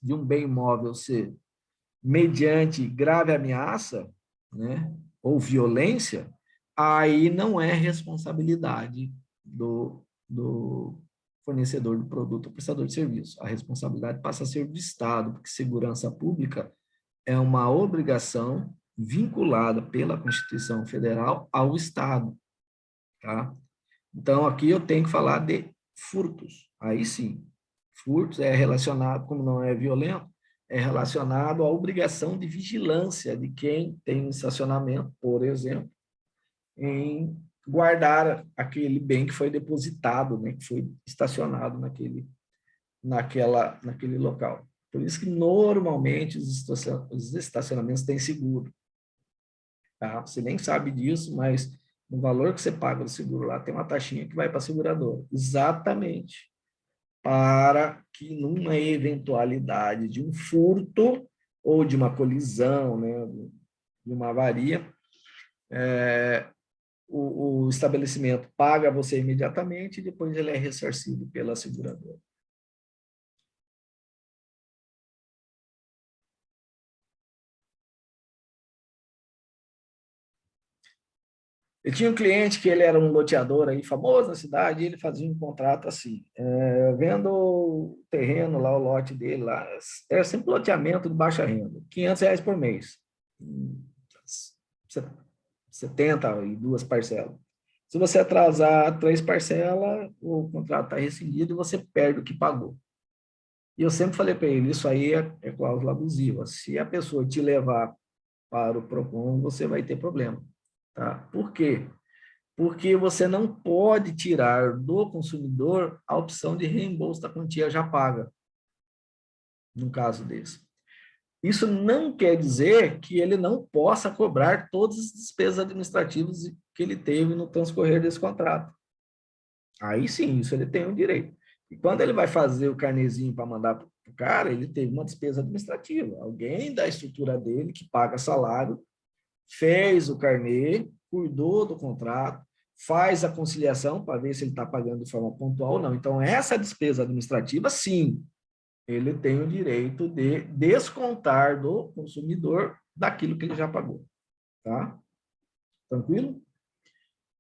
de um bem móvel ser mediante grave ameaça, né, ou violência, aí não é responsabilidade do fornecedor do produto ou prestador de serviço. A responsabilidade passa a ser do Estado, porque segurança pública é uma obrigação vinculada pela Constituição Federal ao Estado, tá? Então, aqui eu tenho que falar de furtos. Aí sim, furtos é relacionado, como não é violento, é relacionado à obrigação de vigilância de quem tem um estacionamento, por exemplo, em guardar aquele bem que foi depositado, né, que foi estacionado naquele local. Por isso que, normalmente, os estacionamentos têm seguro. Tá? Você nem sabe disso, mas no valor que você paga do seguro lá, tem uma taxinha que vai para a seguradora. Exatamente. Para que, numa eventualidade de um furto ou de uma colisão, né, de uma avaria, o estabelecimento paga você imediatamente e depois ele é ressarcido pela seguradora. Eu tinha um cliente que ele era um loteador aí famoso na cidade, e ele fazia um contrato assim, vendo o terreno lá, o lote dele lá, era sempre loteamento de baixa renda, R$ 500 por mês, 72 parcelas. Se você atrasar 3 parcelas, o contrato está rescindido e você perde o que pagou. E eu sempre falei para ele, isso aí é cláusula abusiva. Se a pessoa te levar para o PROCON, você vai ter problema. Tá? Por quê? Porque você não pode tirar do consumidor a opção de reembolso da quantia já paga, num caso desse. Isso não quer dizer que ele não possa cobrar todas as despesas administrativas que ele teve no transcorrer desse contrato. Aí sim, isso ele tem o direito. E quando ele vai fazer o carnezinho para mandar para o cara, ele teve uma despesa administrativa. Alguém da estrutura dele que paga salário fez o carnê, cuidou do contrato, faz a conciliação para ver se ele está pagando de forma pontual ou não. Então, essa despesa administrativa, sim, ele tem o direito de descontar do consumidor daquilo que ele já pagou. Tá? Tranquilo?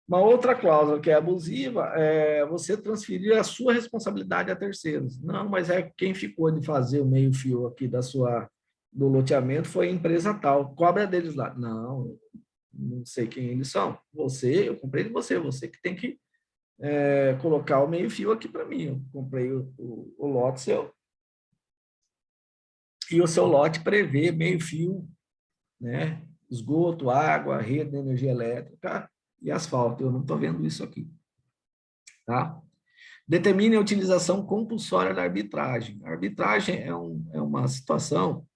Uma outra cláusula que é abusiva é você transferir a sua responsabilidade a terceiros. Não, mas é quem ficou de fazer o meio-fio aqui do loteamento foi a empresa tal. Cobra deles lá. Não, não sei quem eles são. Eu comprei de você, você que tem que colocar o meio-fio aqui para mim. Eu comprei o lote seu. E o seu lote prevê meio-fio, né? Esgoto, água, rede de energia elétrica e asfalto. Eu não estou vendo isso aqui. Tá? Determine a utilização compulsória da arbitragem. A arbitragem é uma situação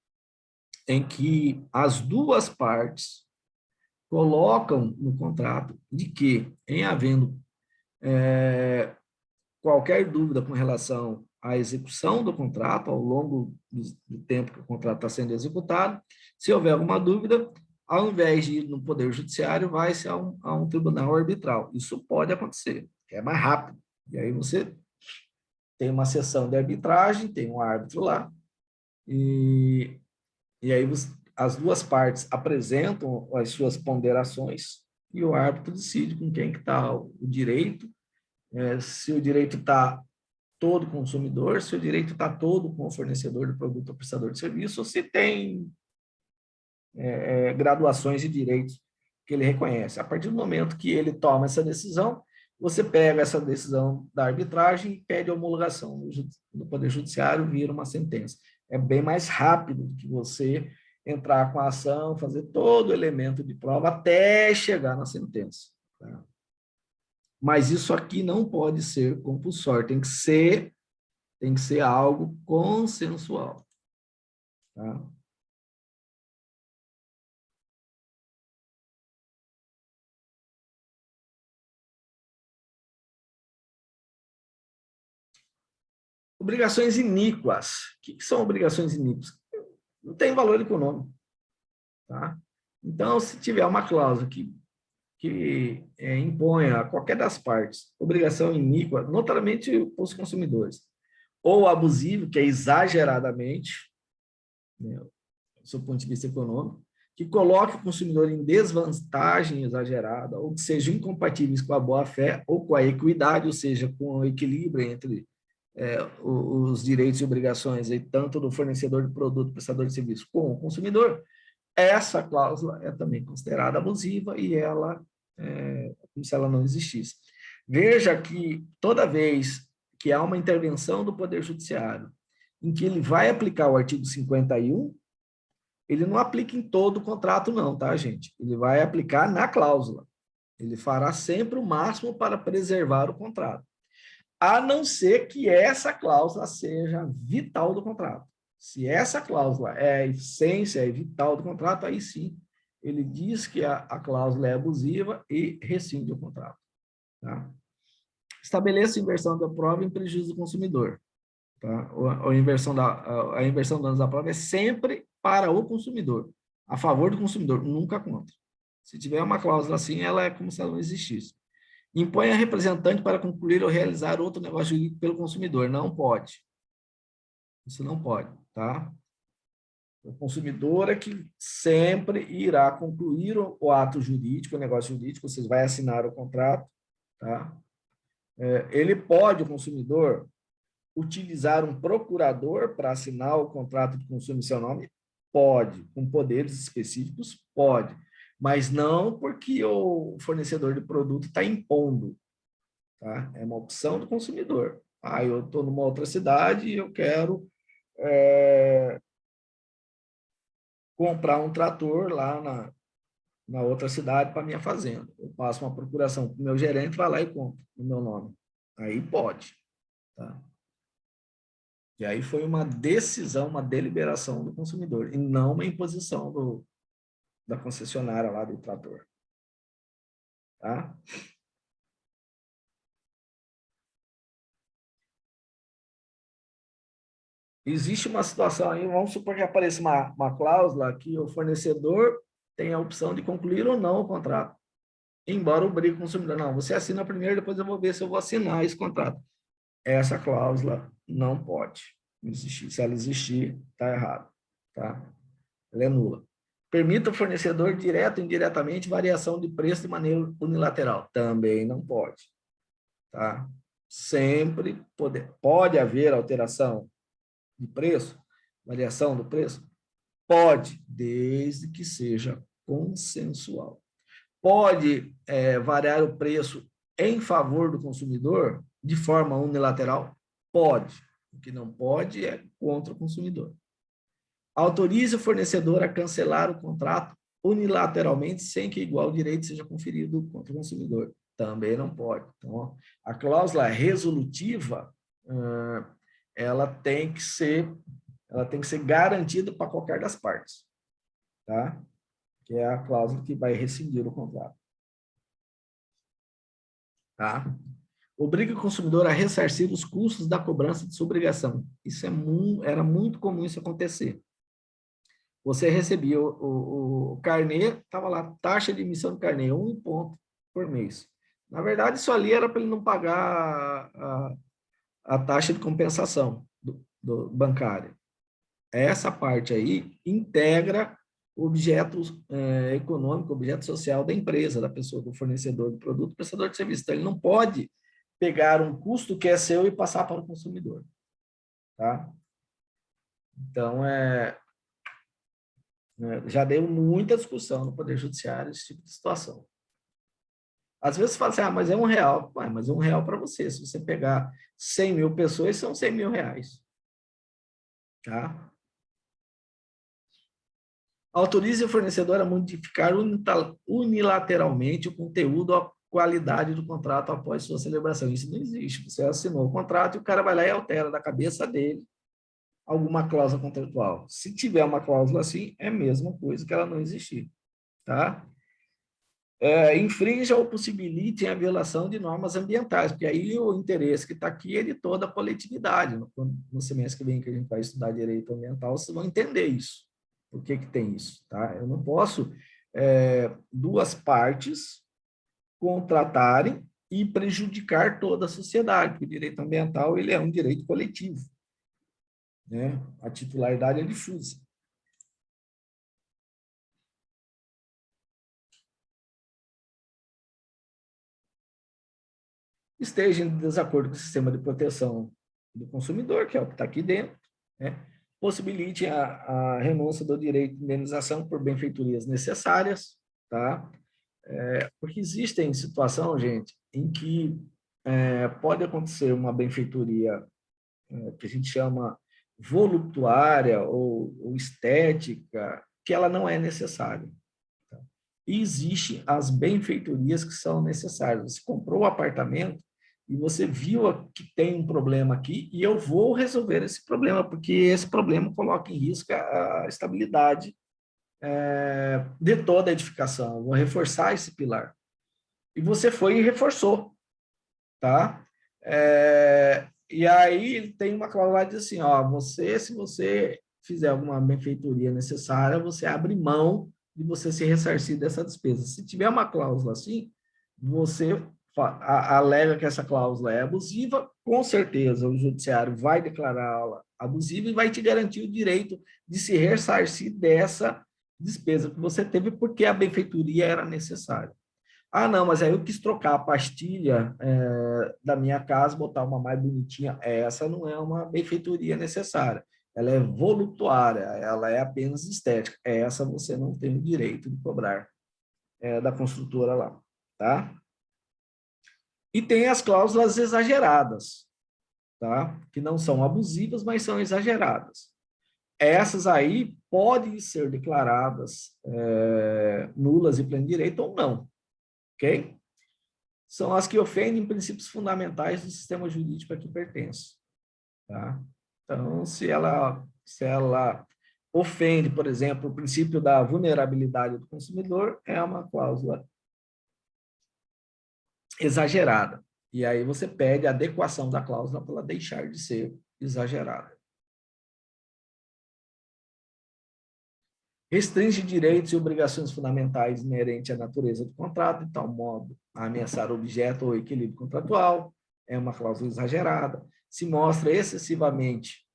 em que as duas partes colocam no contrato de que, em havendo qualquer dúvida com relação à execução do contrato, ao longo do tempo que o contrato está sendo executado, se houver alguma dúvida, ao invés de ir no Poder Judiciário, vai-se a um tribunal arbitral. Isso pode acontecer, é mais rápido. E aí você tem uma sessão de arbitragem, tem um árbitro lá, e aí as duas partes apresentam as suas ponderações e o árbitro decide com quem que está o direito, se o direito está todo com o consumidor, se o direito está todo com o fornecedor do produto ou prestador de serviço, ou se tem graduações de direitos que ele reconhece. A partir do momento que ele toma essa decisão, você pega essa decisão da arbitragem e pede homologação no Poder Judiciário, vira uma sentença. É bem mais rápido do que você entrar com a ação, fazer todo o elemento de prova até chegar na sentença. Tá? Mas isso aqui não pode ser compulsório, tem que ser algo consensual. Tá? Obrigações iníquas. O que são obrigações iníquas? Não tem valor econômico. Tá? Então, se tiver uma cláusula que impõe a qualquer das partes obrigação iníqua, notadamente os consumidores, ou abusivo, que é exageradamente, né, do seu ponto de vista econômico, que coloque o consumidor em desvantagem exagerada, ou que sejam incompatíveis com a boa-fé ou com a equidade, ou seja, com o equilíbrio entre os direitos e obrigações, aí, tanto do fornecedor de produto, prestador de serviço, com o consumidor, essa cláusula é também considerada abusiva e ela é como se ela não existisse. Veja que toda vez que há uma intervenção do Poder Judiciário em que ele vai aplicar o artigo 51, ele não aplica em todo o contrato não, tá, gente? Ele vai aplicar na cláusula. Ele fará sempre o máximo para preservar o contrato, a não ser que essa cláusula seja vital do contrato. Se essa cláusula é a essência, é vital do contrato, aí sim, ele diz que a cláusula é abusiva e rescinde o contrato. Tá? Estabeleça inversão da prova em prejuízo do consumidor. Tá? A inversão dos danos da prova é sempre para o consumidor, a favor do consumidor, nunca contra. Se tiver uma cláusula assim, ela é como se ela não existisse. Impõe a representante para concluir ou realizar outro negócio jurídico pelo consumidor. Não pode. Isso não pode, tá? O consumidor é que sempre irá concluir o ato jurídico, o negócio jurídico, vocês vai assinar o contrato, tá? Ele pode, o consumidor, utilizar um procurador para assinar o contrato de consumo em seu nome? Pode. Com poderes específicos? Pode. Mas não porque o fornecedor de produto está impondo. Tá? É uma opção do consumidor. Eu estou numa outra cidade e eu quero comprar um trator lá na outra cidade para minha fazenda. Eu passo uma procuração para o meu gerente, vai lá e compra no meu nome. Aí pode. Tá? E aí foi uma decisão, uma deliberação do consumidor, e não uma imposição da concessionária lá do trator. Tá? Existe uma situação aí, vamos supor que apareça uma cláusula que o fornecedor tem a opção de concluir ou não o contrato. Embora obrigue o consumidor, não, você assina primeiro, depois eu vou ver se eu vou assinar esse contrato. Essa cláusula não pode existir. Se ela existir, está errado. Tá? Ela é nula. Permita ao fornecedor, direto ou indiretamente, variação de preço de maneira unilateral. Também não pode. Tá? Sempre pode haver alteração de preço, variação do preço? Pode, desde que seja consensual. Pode variar o preço em favor do consumidor de forma unilateral? Pode. O que não pode é contra o consumidor. Autorize o fornecedor a cancelar o contrato unilateralmente sem que igual direito seja conferido contra o consumidor. Também não pode. Então, a cláusula resolutiva, ela tem que ser garantida para qualquer das partes, tá? Que é a cláusula que vai rescindir o contrato. Tá? Obriga o consumidor a ressarcir os custos da cobrança de sua obrigação. Isso era muito comum isso acontecer. Você recebia o carnê, estava lá, taxa de emissão do carnê, 1 ponto por mês. Na verdade, isso ali era para ele não pagar a taxa de compensação do bancária. Essa parte aí integra o objeto econômico, o objeto social da empresa, da pessoa, do fornecedor do produto, prestador de serviço. Então, ele não pode pegar um custo que é seu e passar para o consumidor. Tá? Então, já deu muita discussão no Poder Judiciário esse tipo de situação. Às vezes você fala assim, mas é R$1. Mas é R$1 para você. Se você pegar 100 mil pessoas, são 100 mil reais. Tá? Autorize o fornecedor a modificar unilateralmente o conteúdo ou a qualidade do contrato após sua celebração. Isso não existe. Você assinou o contrato e o cara vai lá e altera da cabeça dele alguma cláusula contratual. Se tiver uma cláusula assim, é a mesma coisa que ela não existir. Tá? Infrinja ou possibilite a violação de normas ambientais, porque aí o interesse que está aqui é de toda a coletividade. No semestre que vem que a gente vai estudar direito ambiental, vocês vão entender isso. Por que tem isso? Tá? Eu não posso duas partes contratarem e prejudicar toda a sociedade, porque o direito ambiental ele é um direito coletivo. Né? A titularidade é difusa. Esteja em desacordo com o sistema de proteção do consumidor, que é o que está aqui dentro, né? Possibilite a renúncia do direito de indenização por benfeitorias necessárias, tá? Porque existem situações, gente, em que pode acontecer uma benfeitoria que a gente chama voluptuária ou estética, que ela não é necessária. Tá? E existem as benfeitorias que são necessárias. Você comprou o apartamento e você viu que tem um problema aqui e eu vou resolver esse problema, porque esse problema coloca em risco a estabilidade de toda a edificação. Eu vou reforçar esse pilar. E você foi e reforçou, tá? E aí tem uma cláusula que diz assim, ó, se você fizer alguma benfeitoria necessária, você abre mão de você se ressarcir dessa despesa. Se tiver uma cláusula assim, você alega que essa cláusula é abusiva, com certeza o judiciário vai declará-la abusiva e vai te garantir o direito de se ressarcir dessa despesa que você teve porque a benfeitoria era necessária. Não, mas aí eu quis trocar a pastilha da minha casa, botar uma mais bonitinha. Essa não é uma benfeitoria necessária. Ela é voluptuária, ela é apenas estética. Essa você não tem o direito de cobrar da construtora lá, tá? E tem as cláusulas exageradas, tá? Que não são abusivas, mas são exageradas. Essas aí podem ser declaradas nulas e pleno direito ou não, ok? São as que ofendem princípios fundamentais do sistema jurídico a que pertence. Tá? Então, se ela ofende, por exemplo, o princípio da vulnerabilidade do consumidor, é uma cláusula exagerada. E aí você pede a adequação da cláusula para ela deixar de ser exagerada. Restringe direitos e obrigações fundamentais inerentes à natureza do contrato, de tal modo a ameaçar o objeto ou equilíbrio contratual, é uma cláusula exagerada, se mostra excessivamente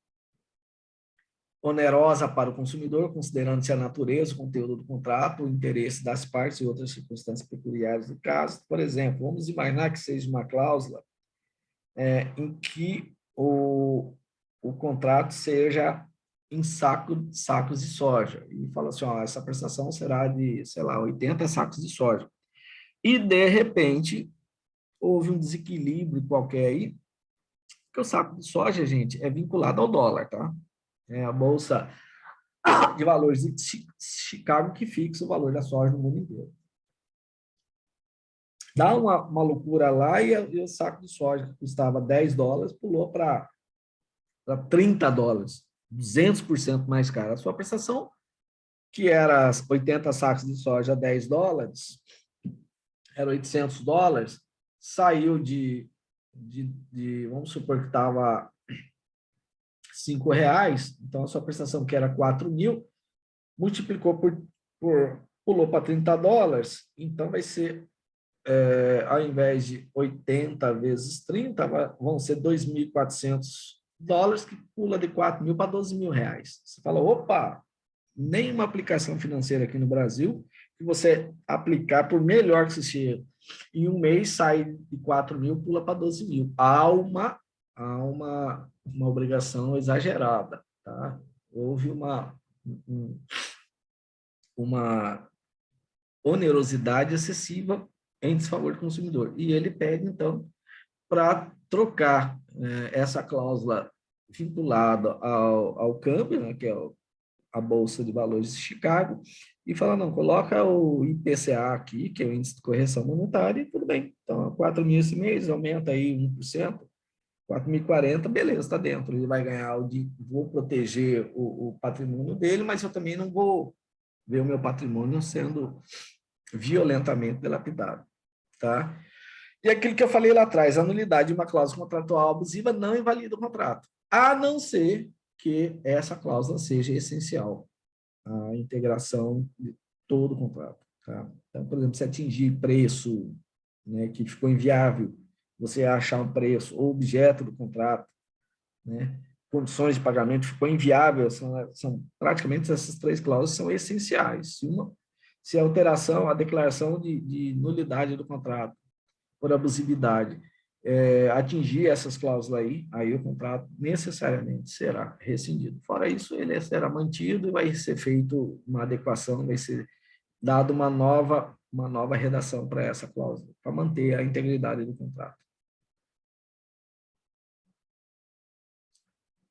onerosa para o consumidor, considerando-se a natureza, o conteúdo do contrato, o interesse das partes e outras circunstâncias peculiares do caso. Por exemplo, vamos imaginar que seja uma cláusula em que o contrato seja em sacos de soja. E fala assim, essa prestação será de, sei lá, 80 sacos de soja. E, de repente, houve um desequilíbrio qualquer aí, porque o saco de soja, gente, é vinculado ao dólar, tá? É a Bolsa de Valores de Chicago que fixa o valor da soja no mundo inteiro. dá uma loucura lá e o saco de soja que custava $10 pulou para $30, 200% mais caro. A sua prestação, que era 80 sacos de soja, $10, era $800, saiu vamos supor que estava R$ 5, então a sua prestação, que era 4.000, multiplicou pulou para $30, então vai ser, ao invés de 80 vezes 30, vão ser $2.400, que pula de 4.000 para R$ 12.000. Você fala, opa, nenhuma aplicação financeira aqui no Brasil, que você aplicar, por melhor que seja, em um mês sai de 4.000, pula para 12.000. Há uma obrigação exagerada, tá? Houve uma onerosidade excessiva em desfavor do consumidor. E ele pede, então, para trocar essa cláusula vinculada ao câmbio, né, que é a Bolsa de Valores de Chicago, e fala, não, coloca o IPCA aqui, que é o Índice de Correção Monetária, e tudo bem. Então, 4.000 esse mês, aumenta aí 1%, 4.040, beleza, está dentro. Ele vai ganhar vou proteger o patrimônio dele, mas eu também não vou ver o meu patrimônio sendo violentamente dilapidado, tá? E aquilo que eu falei lá atrás, a nulidade de uma cláusula contratual abusiva não invalida o contrato, a não ser que essa cláusula seja essencial à integração de todo o contrato, tá? Então, por exemplo, se atingir preço, né, que ficou inviável, você achar um preço ou objeto do contrato, né, condições de pagamento ficou inviável, são praticamente essas três cláusulas são essenciais. Se a alteração, a declaração de nulidade do contrato por abusividade atingir essas cláusulas aí o contrato necessariamente será rescindido. Fora isso, ele será mantido e vai ser feito uma adequação, vai ser dado uma nova redação para essa cláusula, para manter a integridade do contrato.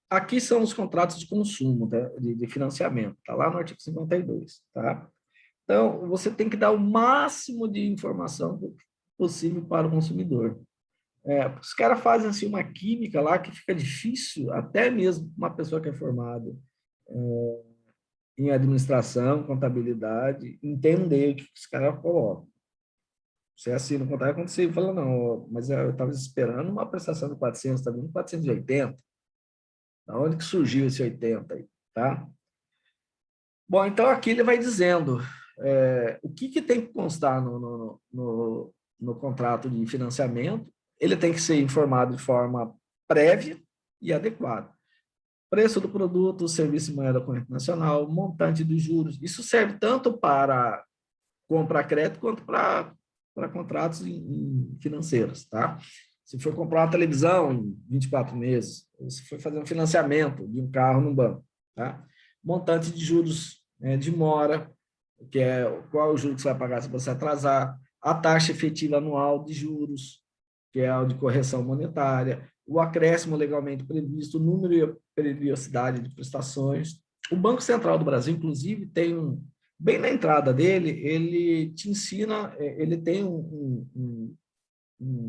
Aqui são os contratos de consumo, tá? de financiamento, está lá no artigo 52. Tá? Então, você tem que dar o máximo de informação possível para o consumidor. Os caras fazem assim, uma química lá que fica difícil, até mesmo uma pessoa que é formada em administração, contabilidade, entender o que os caras colocam. Você assina o contrato quando você fala, não, mas eu estava esperando uma prestação de 400, está vindo 480. Da onde que surgiu esse 80 aí, tá? Bom, então aqui ele vai dizendo o que tem que constar no contrato de financiamento. Ele tem que ser informado de forma prévia e adequada. Preço do produto, serviço em moeda corrente nacional, montante dos juros. Isso serve tanto para comprar crédito quanto para contratos financeiros, tá? Se for comprar uma televisão em 24 meses, ou se for fazer um financiamento de um carro no banco, tá? Montante de juros de mora, que é qual é o juro que você vai pagar se você atrasar, a taxa efetiva anual de juros, que é a de correção monetária, o acréscimo legalmente previsto, o número e a periodicidade de prestações. O Banco Central do Brasil, inclusive, tem bem na entrada dele, ele te ensina, ele tem um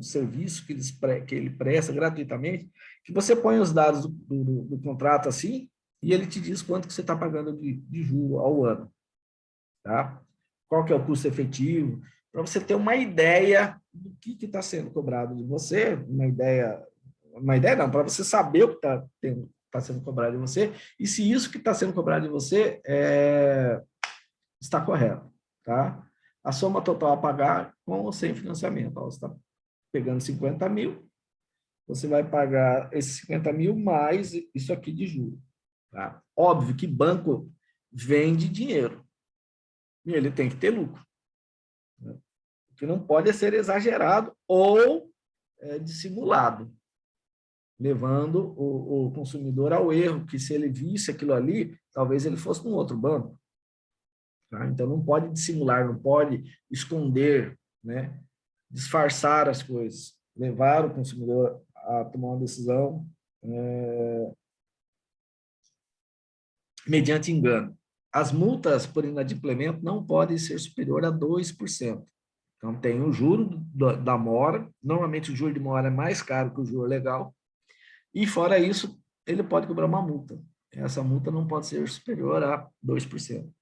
serviço que ele presta gratuitamente, que você põe os dados do contrato assim, e ele te diz quanto que você está pagando de juro ao ano. Tá? Qual que é o custo efetivo, para você ter uma ideia do que está sendo cobrado de você, uma ideia não, para você saber o que está sendo cobrado de você, e se isso que está sendo cobrado de você está correto. Tá? A soma total a pagar com ou sem financiamento. Ó, você está pegando 50 mil, você vai pagar esses 50 mil mais isso aqui de juros. Tá? Óbvio que banco vende dinheiro e ele tem que ter lucro. Né? O que não pode ser exagerado ou dissimulado, levando o consumidor ao erro, que se ele visse aquilo ali, talvez ele fosse num outro banco. Tá? Então, não pode dissimular, não pode esconder, né? Disfarçar as coisas, levar o consumidor a tomar uma decisão mediante engano. As multas por inadimplemento não podem ser superior a 2%. Então, tem o juro da mora, normalmente o juro de mora é mais caro que o juro legal, e fora isso, ele pode cobrar uma multa. Essa multa não pode ser superior a 2%.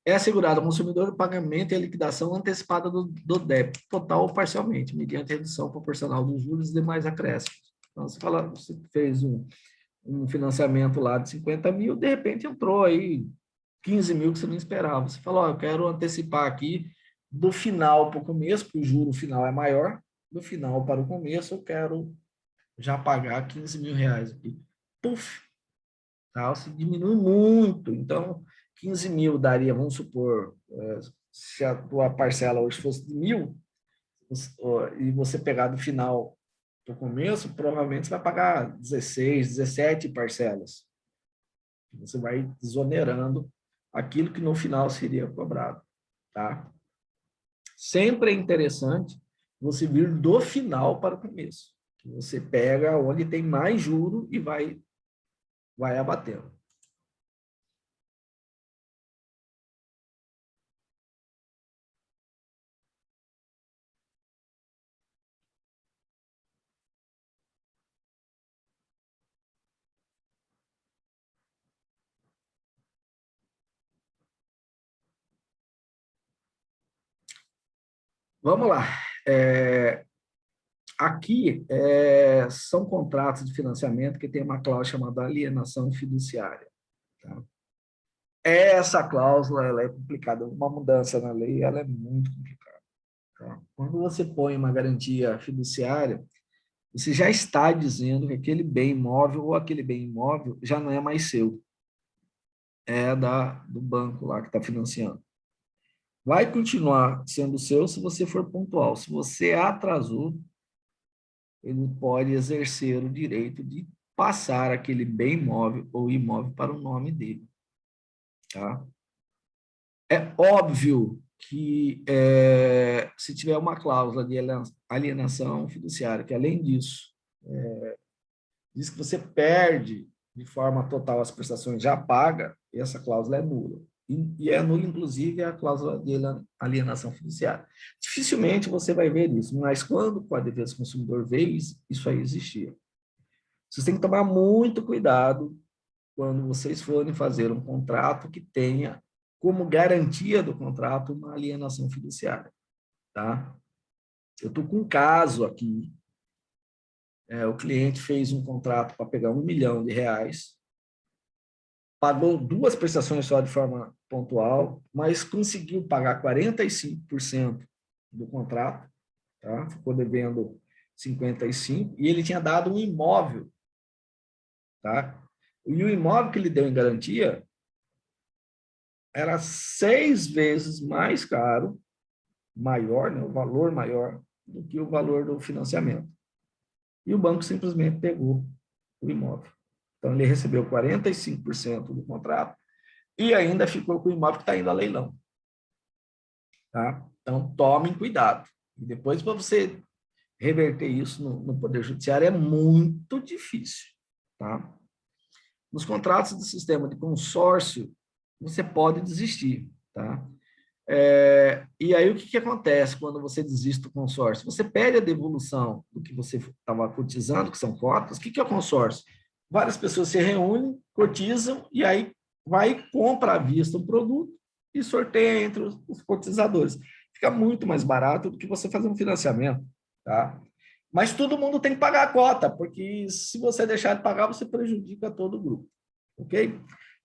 É assegurado ao consumidor o pagamento e a liquidação antecipada do débito, total ou parcialmente, mediante redução proporcional dos juros e demais acréscimos. Então, você fez um financiamento lá de 50 mil, de repente entrou aí 15 mil que você não esperava. Você falou, eu quero antecipar aqui do final para o começo, porque o juro final é maior, do final para o começo eu quero já pagar 15 mil reais aqui. Puf! Tá? Se diminui muito. Então, 15 mil daria, vamos supor, se a tua parcela hoje fosse de 1.000, e você pegar do final para o começo, provavelmente você vai pagar 16, 17 parcelas. Você vai desonerando aquilo que no final seria cobrado. Tá? Sempre é interessante você vir do final para o começo. Você pega onde tem mais juro e vai abatendo. Vamos lá. Aqui são contratos de financiamento que tem uma cláusula chamada alienação fiduciária. Tá? Essa cláusula ela é complicada, uma mudança na lei ela é muito complicada. Tá? Quando você põe uma garantia fiduciária, você já está dizendo que aquele bem imóvel ou aquele bem imóvel já não é mais seu, é do banco lá que está financiando. Vai continuar sendo seu se você for pontual. Se você atrasou, ele pode exercer o direito de passar aquele bem imóvel ou imóvel para o nome dele. Tá? É óbvio que se tiver uma cláusula de alienação fiduciária, que além disso, diz que você perde de forma total as prestações já paga, essa cláusula é nula. E é nula, inclusive, a cláusula de alienação fiduciária. Dificilmente você vai ver isso, mas quando o Código de Defesa do Consumidor vê isso aí existia. Vocês têm que tomar muito cuidado quando vocês forem fazer um contrato que tenha como garantia do contrato uma alienação fiduciária. Tá? Eu estou com um caso aqui, o cliente fez um contrato para pegar R$1 milhão, pagou 2 prestações só de forma pontual, mas conseguiu pagar 45% do contrato, tá? Ficou devendo 55%, e ele tinha dado um imóvel. Tá? E o imóvel que ele deu em garantia era 6 vezes mais caro, maior, né, o valor maior do que o valor do financiamento. E o banco simplesmente pegou o imóvel. Então, ele recebeu 45% do contrato e ainda ficou com o imóvel que está indo a leilão. Tá? Então, tomem cuidado. E depois, para você reverter isso no Poder Judiciário, é muito difícil. Tá? Nos contratos do sistema de consórcio, você pode desistir. Tá? E aí, o que acontece quando você desiste do consórcio? Você pede a devolução do que você estava cotizando, que são cotas. O que é o consórcio? Várias pessoas se reúnem, cotizam, e aí vai e compra à vista um produto e sorteia entre os cotizadores. Fica muito mais barato do que você fazer um financiamento. Tá? Mas todo mundo tem que pagar a cota, porque se você deixar de pagar, você prejudica todo o grupo. Ok?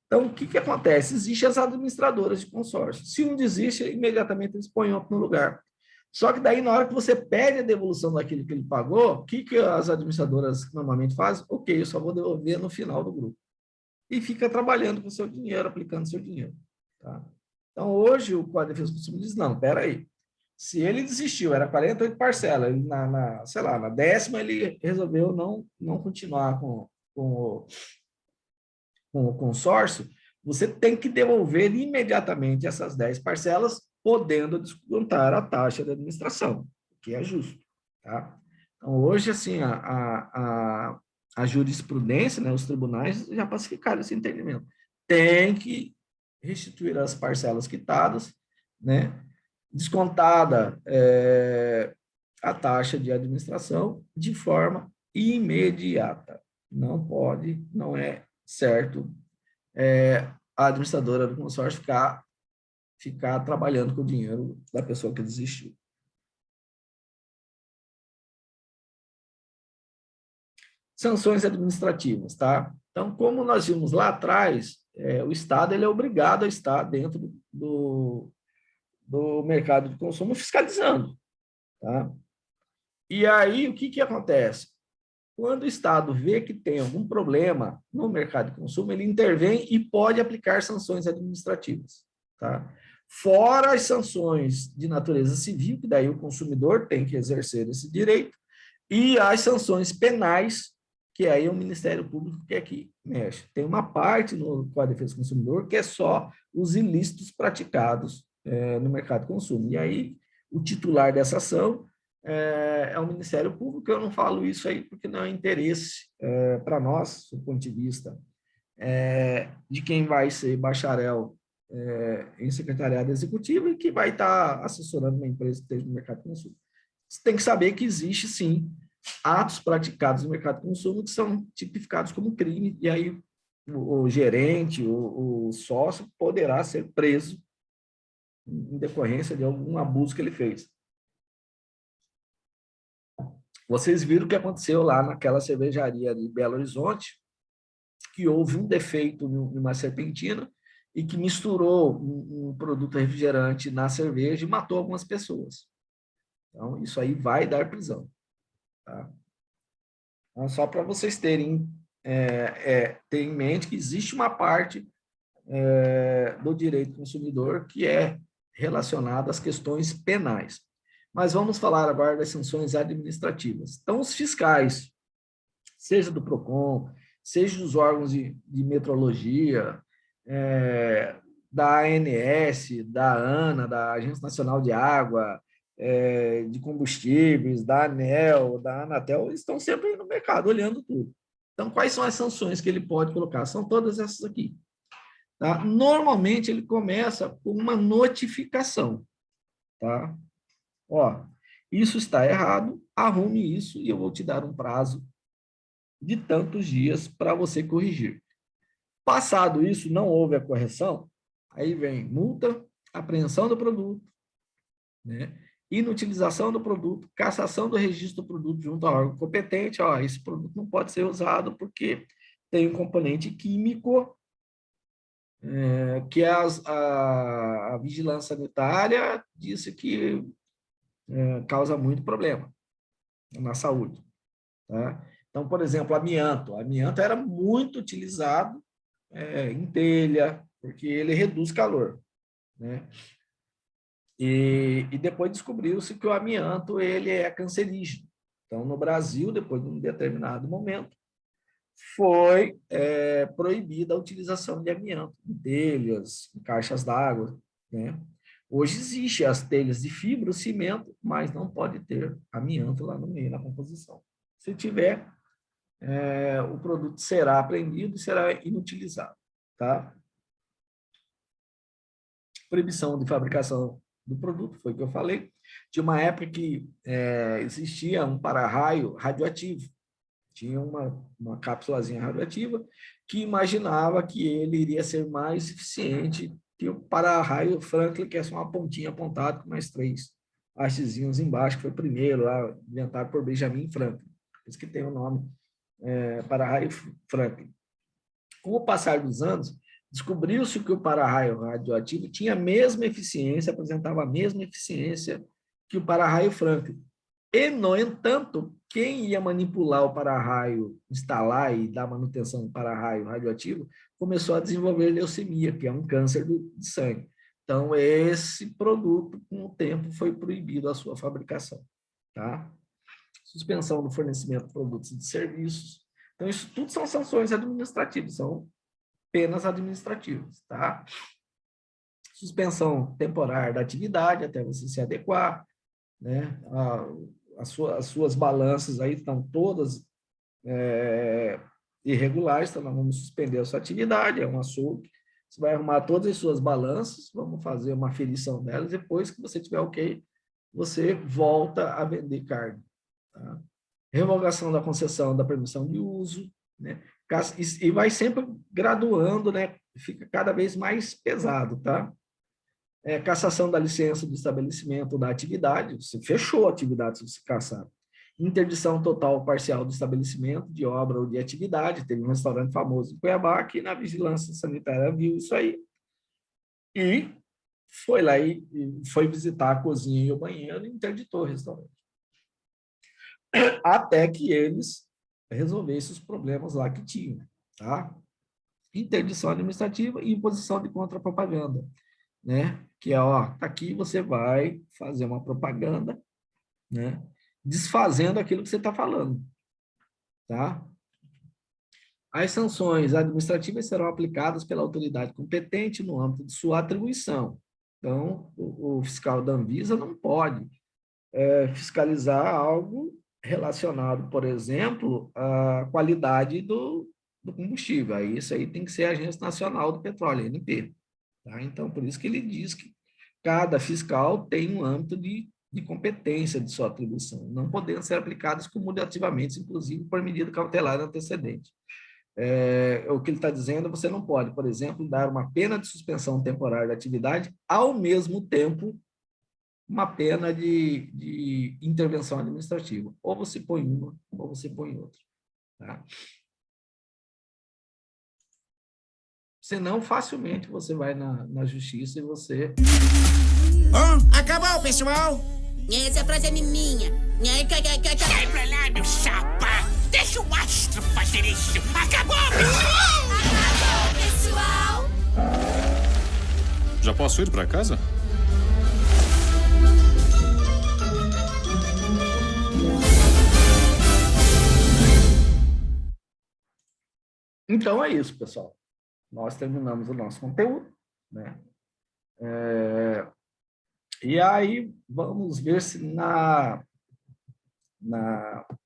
Então, o que acontece? Existem as administradoras de consórcio. Se um desiste, imediatamente eles põem outro no lugar. Só que daí, na hora que você pede a devolução daquilo que ele pagou, o que as administradoras normalmente fazem? Ok, eu só vou devolver no final do grupo. E fica trabalhando com o seu dinheiro, aplicando seu dinheiro. Tá? Então, hoje, o Código de Defesa do Consumidor diz, não, espera aí. Se ele desistiu, era 48 parcelas, ele sei lá, na 10ª ele resolveu não continuar com o consórcio, você tem que devolver imediatamente essas 10 parcelas, podendo descontar a taxa de administração, que é justo. Tá? Então, hoje, assim, a jurisprudência, né, os tribunais já pacificaram esse entendimento. Tem que restituir as parcelas quitadas, né, descontada a taxa de administração de forma imediata. Não pode, não é certo a administradora do consórcio ficar trabalhando com o dinheiro da pessoa que desistiu. Sanções administrativas, tá? Então, como nós vimos lá atrás, o Estado ele é obrigado a estar dentro do mercado de consumo fiscalizando, tá? E aí, o que acontece? Quando o Estado vê que tem algum problema no mercado de consumo, ele intervém e pode aplicar sanções administrativas, tá? Fora as sanções de natureza civil, que daí o consumidor tem que exercer esse direito, e as sanções penais, que aí é o Ministério Público que aqui mexe. Tem uma parte no Código de Defesa do Consumidor que é só os ilícitos praticados no mercado de consumo. E aí, o titular dessa ação é o Ministério Público. Eu não falo isso aí porque não é interesse para nós, do ponto de vista de quem vai ser bacharel em secretariado executivo e que vai estar assessorando uma empresa que esteja no mercado de consumo. Você tem que saber que existe, sim, atos praticados no mercado de consumo que são tipificados como crime, e aí o gerente, o sócio poderá ser preso em decorrência de algum abuso que ele fez. Vocês viram o que aconteceu lá naquela cervejaria de Belo Horizonte, que houve um defeito numa serpentina e que misturou um produto refrigerante na cerveja e matou algumas pessoas. Então, isso aí vai dar prisão. Tá? Então, só para vocês terem ter em mente que existe uma parte do direito do consumidor que é relacionada às questões penais. Mas vamos falar agora das sanções administrativas. Então, os fiscais, seja do PROCON, seja dos órgãos de metrologia, da ANS, da ANA, da Agência Nacional de Água, de Combustíveis, da ANEEL, da Anatel, eles estão sempre aí no mercado, olhando tudo. Então, quais são as sanções que ele pode colocar? São todas essas aqui. Tá? Normalmente, ele começa com uma notificação. Tá? Ó, isso está errado, arrume isso e eu vou te dar um prazo de tantos dias para você corrigir. Passado isso, não houve a correção, aí vem multa, apreensão do produto, né? Inutilização do produto, cassação do registro do produto junto ao órgão competente. Ó, esse produto não pode ser usado porque tem um componente químico que a vigilância sanitária disse que causa muito problema na saúde. Tá? Então, por exemplo, amianto. Amianto era muito utilizado em telha, porque ele reduz calor. Né? E depois descobriu-se que o amianto ele é cancerígeno. Então, no Brasil, depois de um determinado momento, foi proibida a utilização de amianto em telhas, em caixas d'água. Né? Hoje existe as telhas de fibra, o cimento, mas não pode ter amianto lá no meio, na composição. Se tiver, o produto será apreendido e será inutilizado. Tá? Proibição de fabricação do produto, foi o que eu falei. Tinha uma época que existia um para-raio radioativo. Tinha uma cápsulazinha radioativa que imaginava que ele iria ser mais eficiente que o para-raio Franklin, que é só uma pontinha apontada com mais 3 hastezinhos embaixo, que foi o primeiro lá, inventado por Benjamin Franklin. Por isso que tem o nome para-raio Franklin. Com o passar dos anos, descobriu-se que o para-raio radioativo tinha a mesma eficiência, apresentava a mesma eficiência que o para-raio Franklin. E, no entanto, quem ia manipular o para-raio, instalar e dar manutenção do para-raio radioativo, começou a desenvolver leucemia, que é um câncer de sangue. Então, esse produto, com o tempo, foi proibido a sua fabricação. Tá? Suspensão do fornecimento de produtos e de serviços. Então, isso tudo são sanções administrativas, são penas administrativas. Tá? Suspensão temporária da atividade, até você se adequar. Né? As suas balanças aí estão todas irregulares, então nós vamos suspender a sua atividade, é um açougue, Você vai arrumar todas as suas balanças, vamos fazer uma aferição delas, depois que você tiver ok, você volta a vender carne. Tá? Revogação da concessão da permissão de uso, né? E vai sempre graduando, né? Fica cada vez mais pesado, tá? Cassação da licença do estabelecimento da atividade, você fechou a atividade se você cassar. Interdição total ou parcial do estabelecimento, de obra ou de atividade. Teve um restaurante famoso em Cuiabá, que na vigilância sanitária viu isso aí, e foi lá e foi visitar a cozinha e o banheiro e interditou o restaurante. Até que eles resolvessem os problemas lá que tinham. Tá? Interdição administrativa e imposição de contrapropaganda, né? Que é, ó, aqui você vai fazer uma propaganda, né? Desfazendo aquilo que você está falando, tá? As sanções administrativas serão aplicadas pela autoridade competente no âmbito de sua atribuição. Então, o fiscal da Anvisa não pode fiscalizar algo relacionado, por exemplo, à qualidade do combustível. Aí, isso aí tem que ser a Agência Nacional do Petróleo, ANP. Tá? Então, por isso que ele diz que cada fiscal tem um âmbito de competência de sua atribuição, não podendo ser aplicadas cumulativamente, inclusive por medida cautelar antecedente. O que ele está dizendo, você não pode, por exemplo, dar uma pena de suspensão temporária da atividade, ao mesmo tempo, uma pena de intervenção administrativa. Ou você põe uma, ou você põe outra. Tá? Senão, facilmente, você vai na justiça e você... Acabou, pessoal! Essa frase é minha. Sai pra lá, meu chapa! Deixa o astro fazer isso! Acabou, pessoal! Acabou, pessoal! Já posso ir para casa? Então, é isso, pessoal. Nós terminamos o nosso conteúdo, né? E aí, vamos ver se na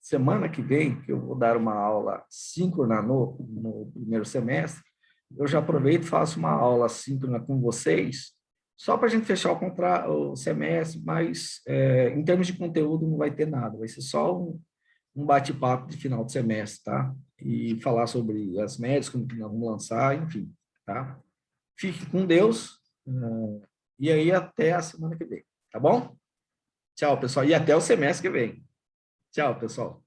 semana que vem, que eu vou dar uma aula síncrona no primeiro semestre, eu já aproveito e faço uma aula síncrona com vocês, só para a gente fechar o semestre, mas em termos de conteúdo não vai ter nada, vai ser só um bate-papo de final de semestre, tá? E falar sobre as médias, como que nós vamos lançar, enfim, tá? Fique com Deus, e aí até a semana que vem, tá bom? Tchau, pessoal, e até o semestre que vem. Tchau, pessoal.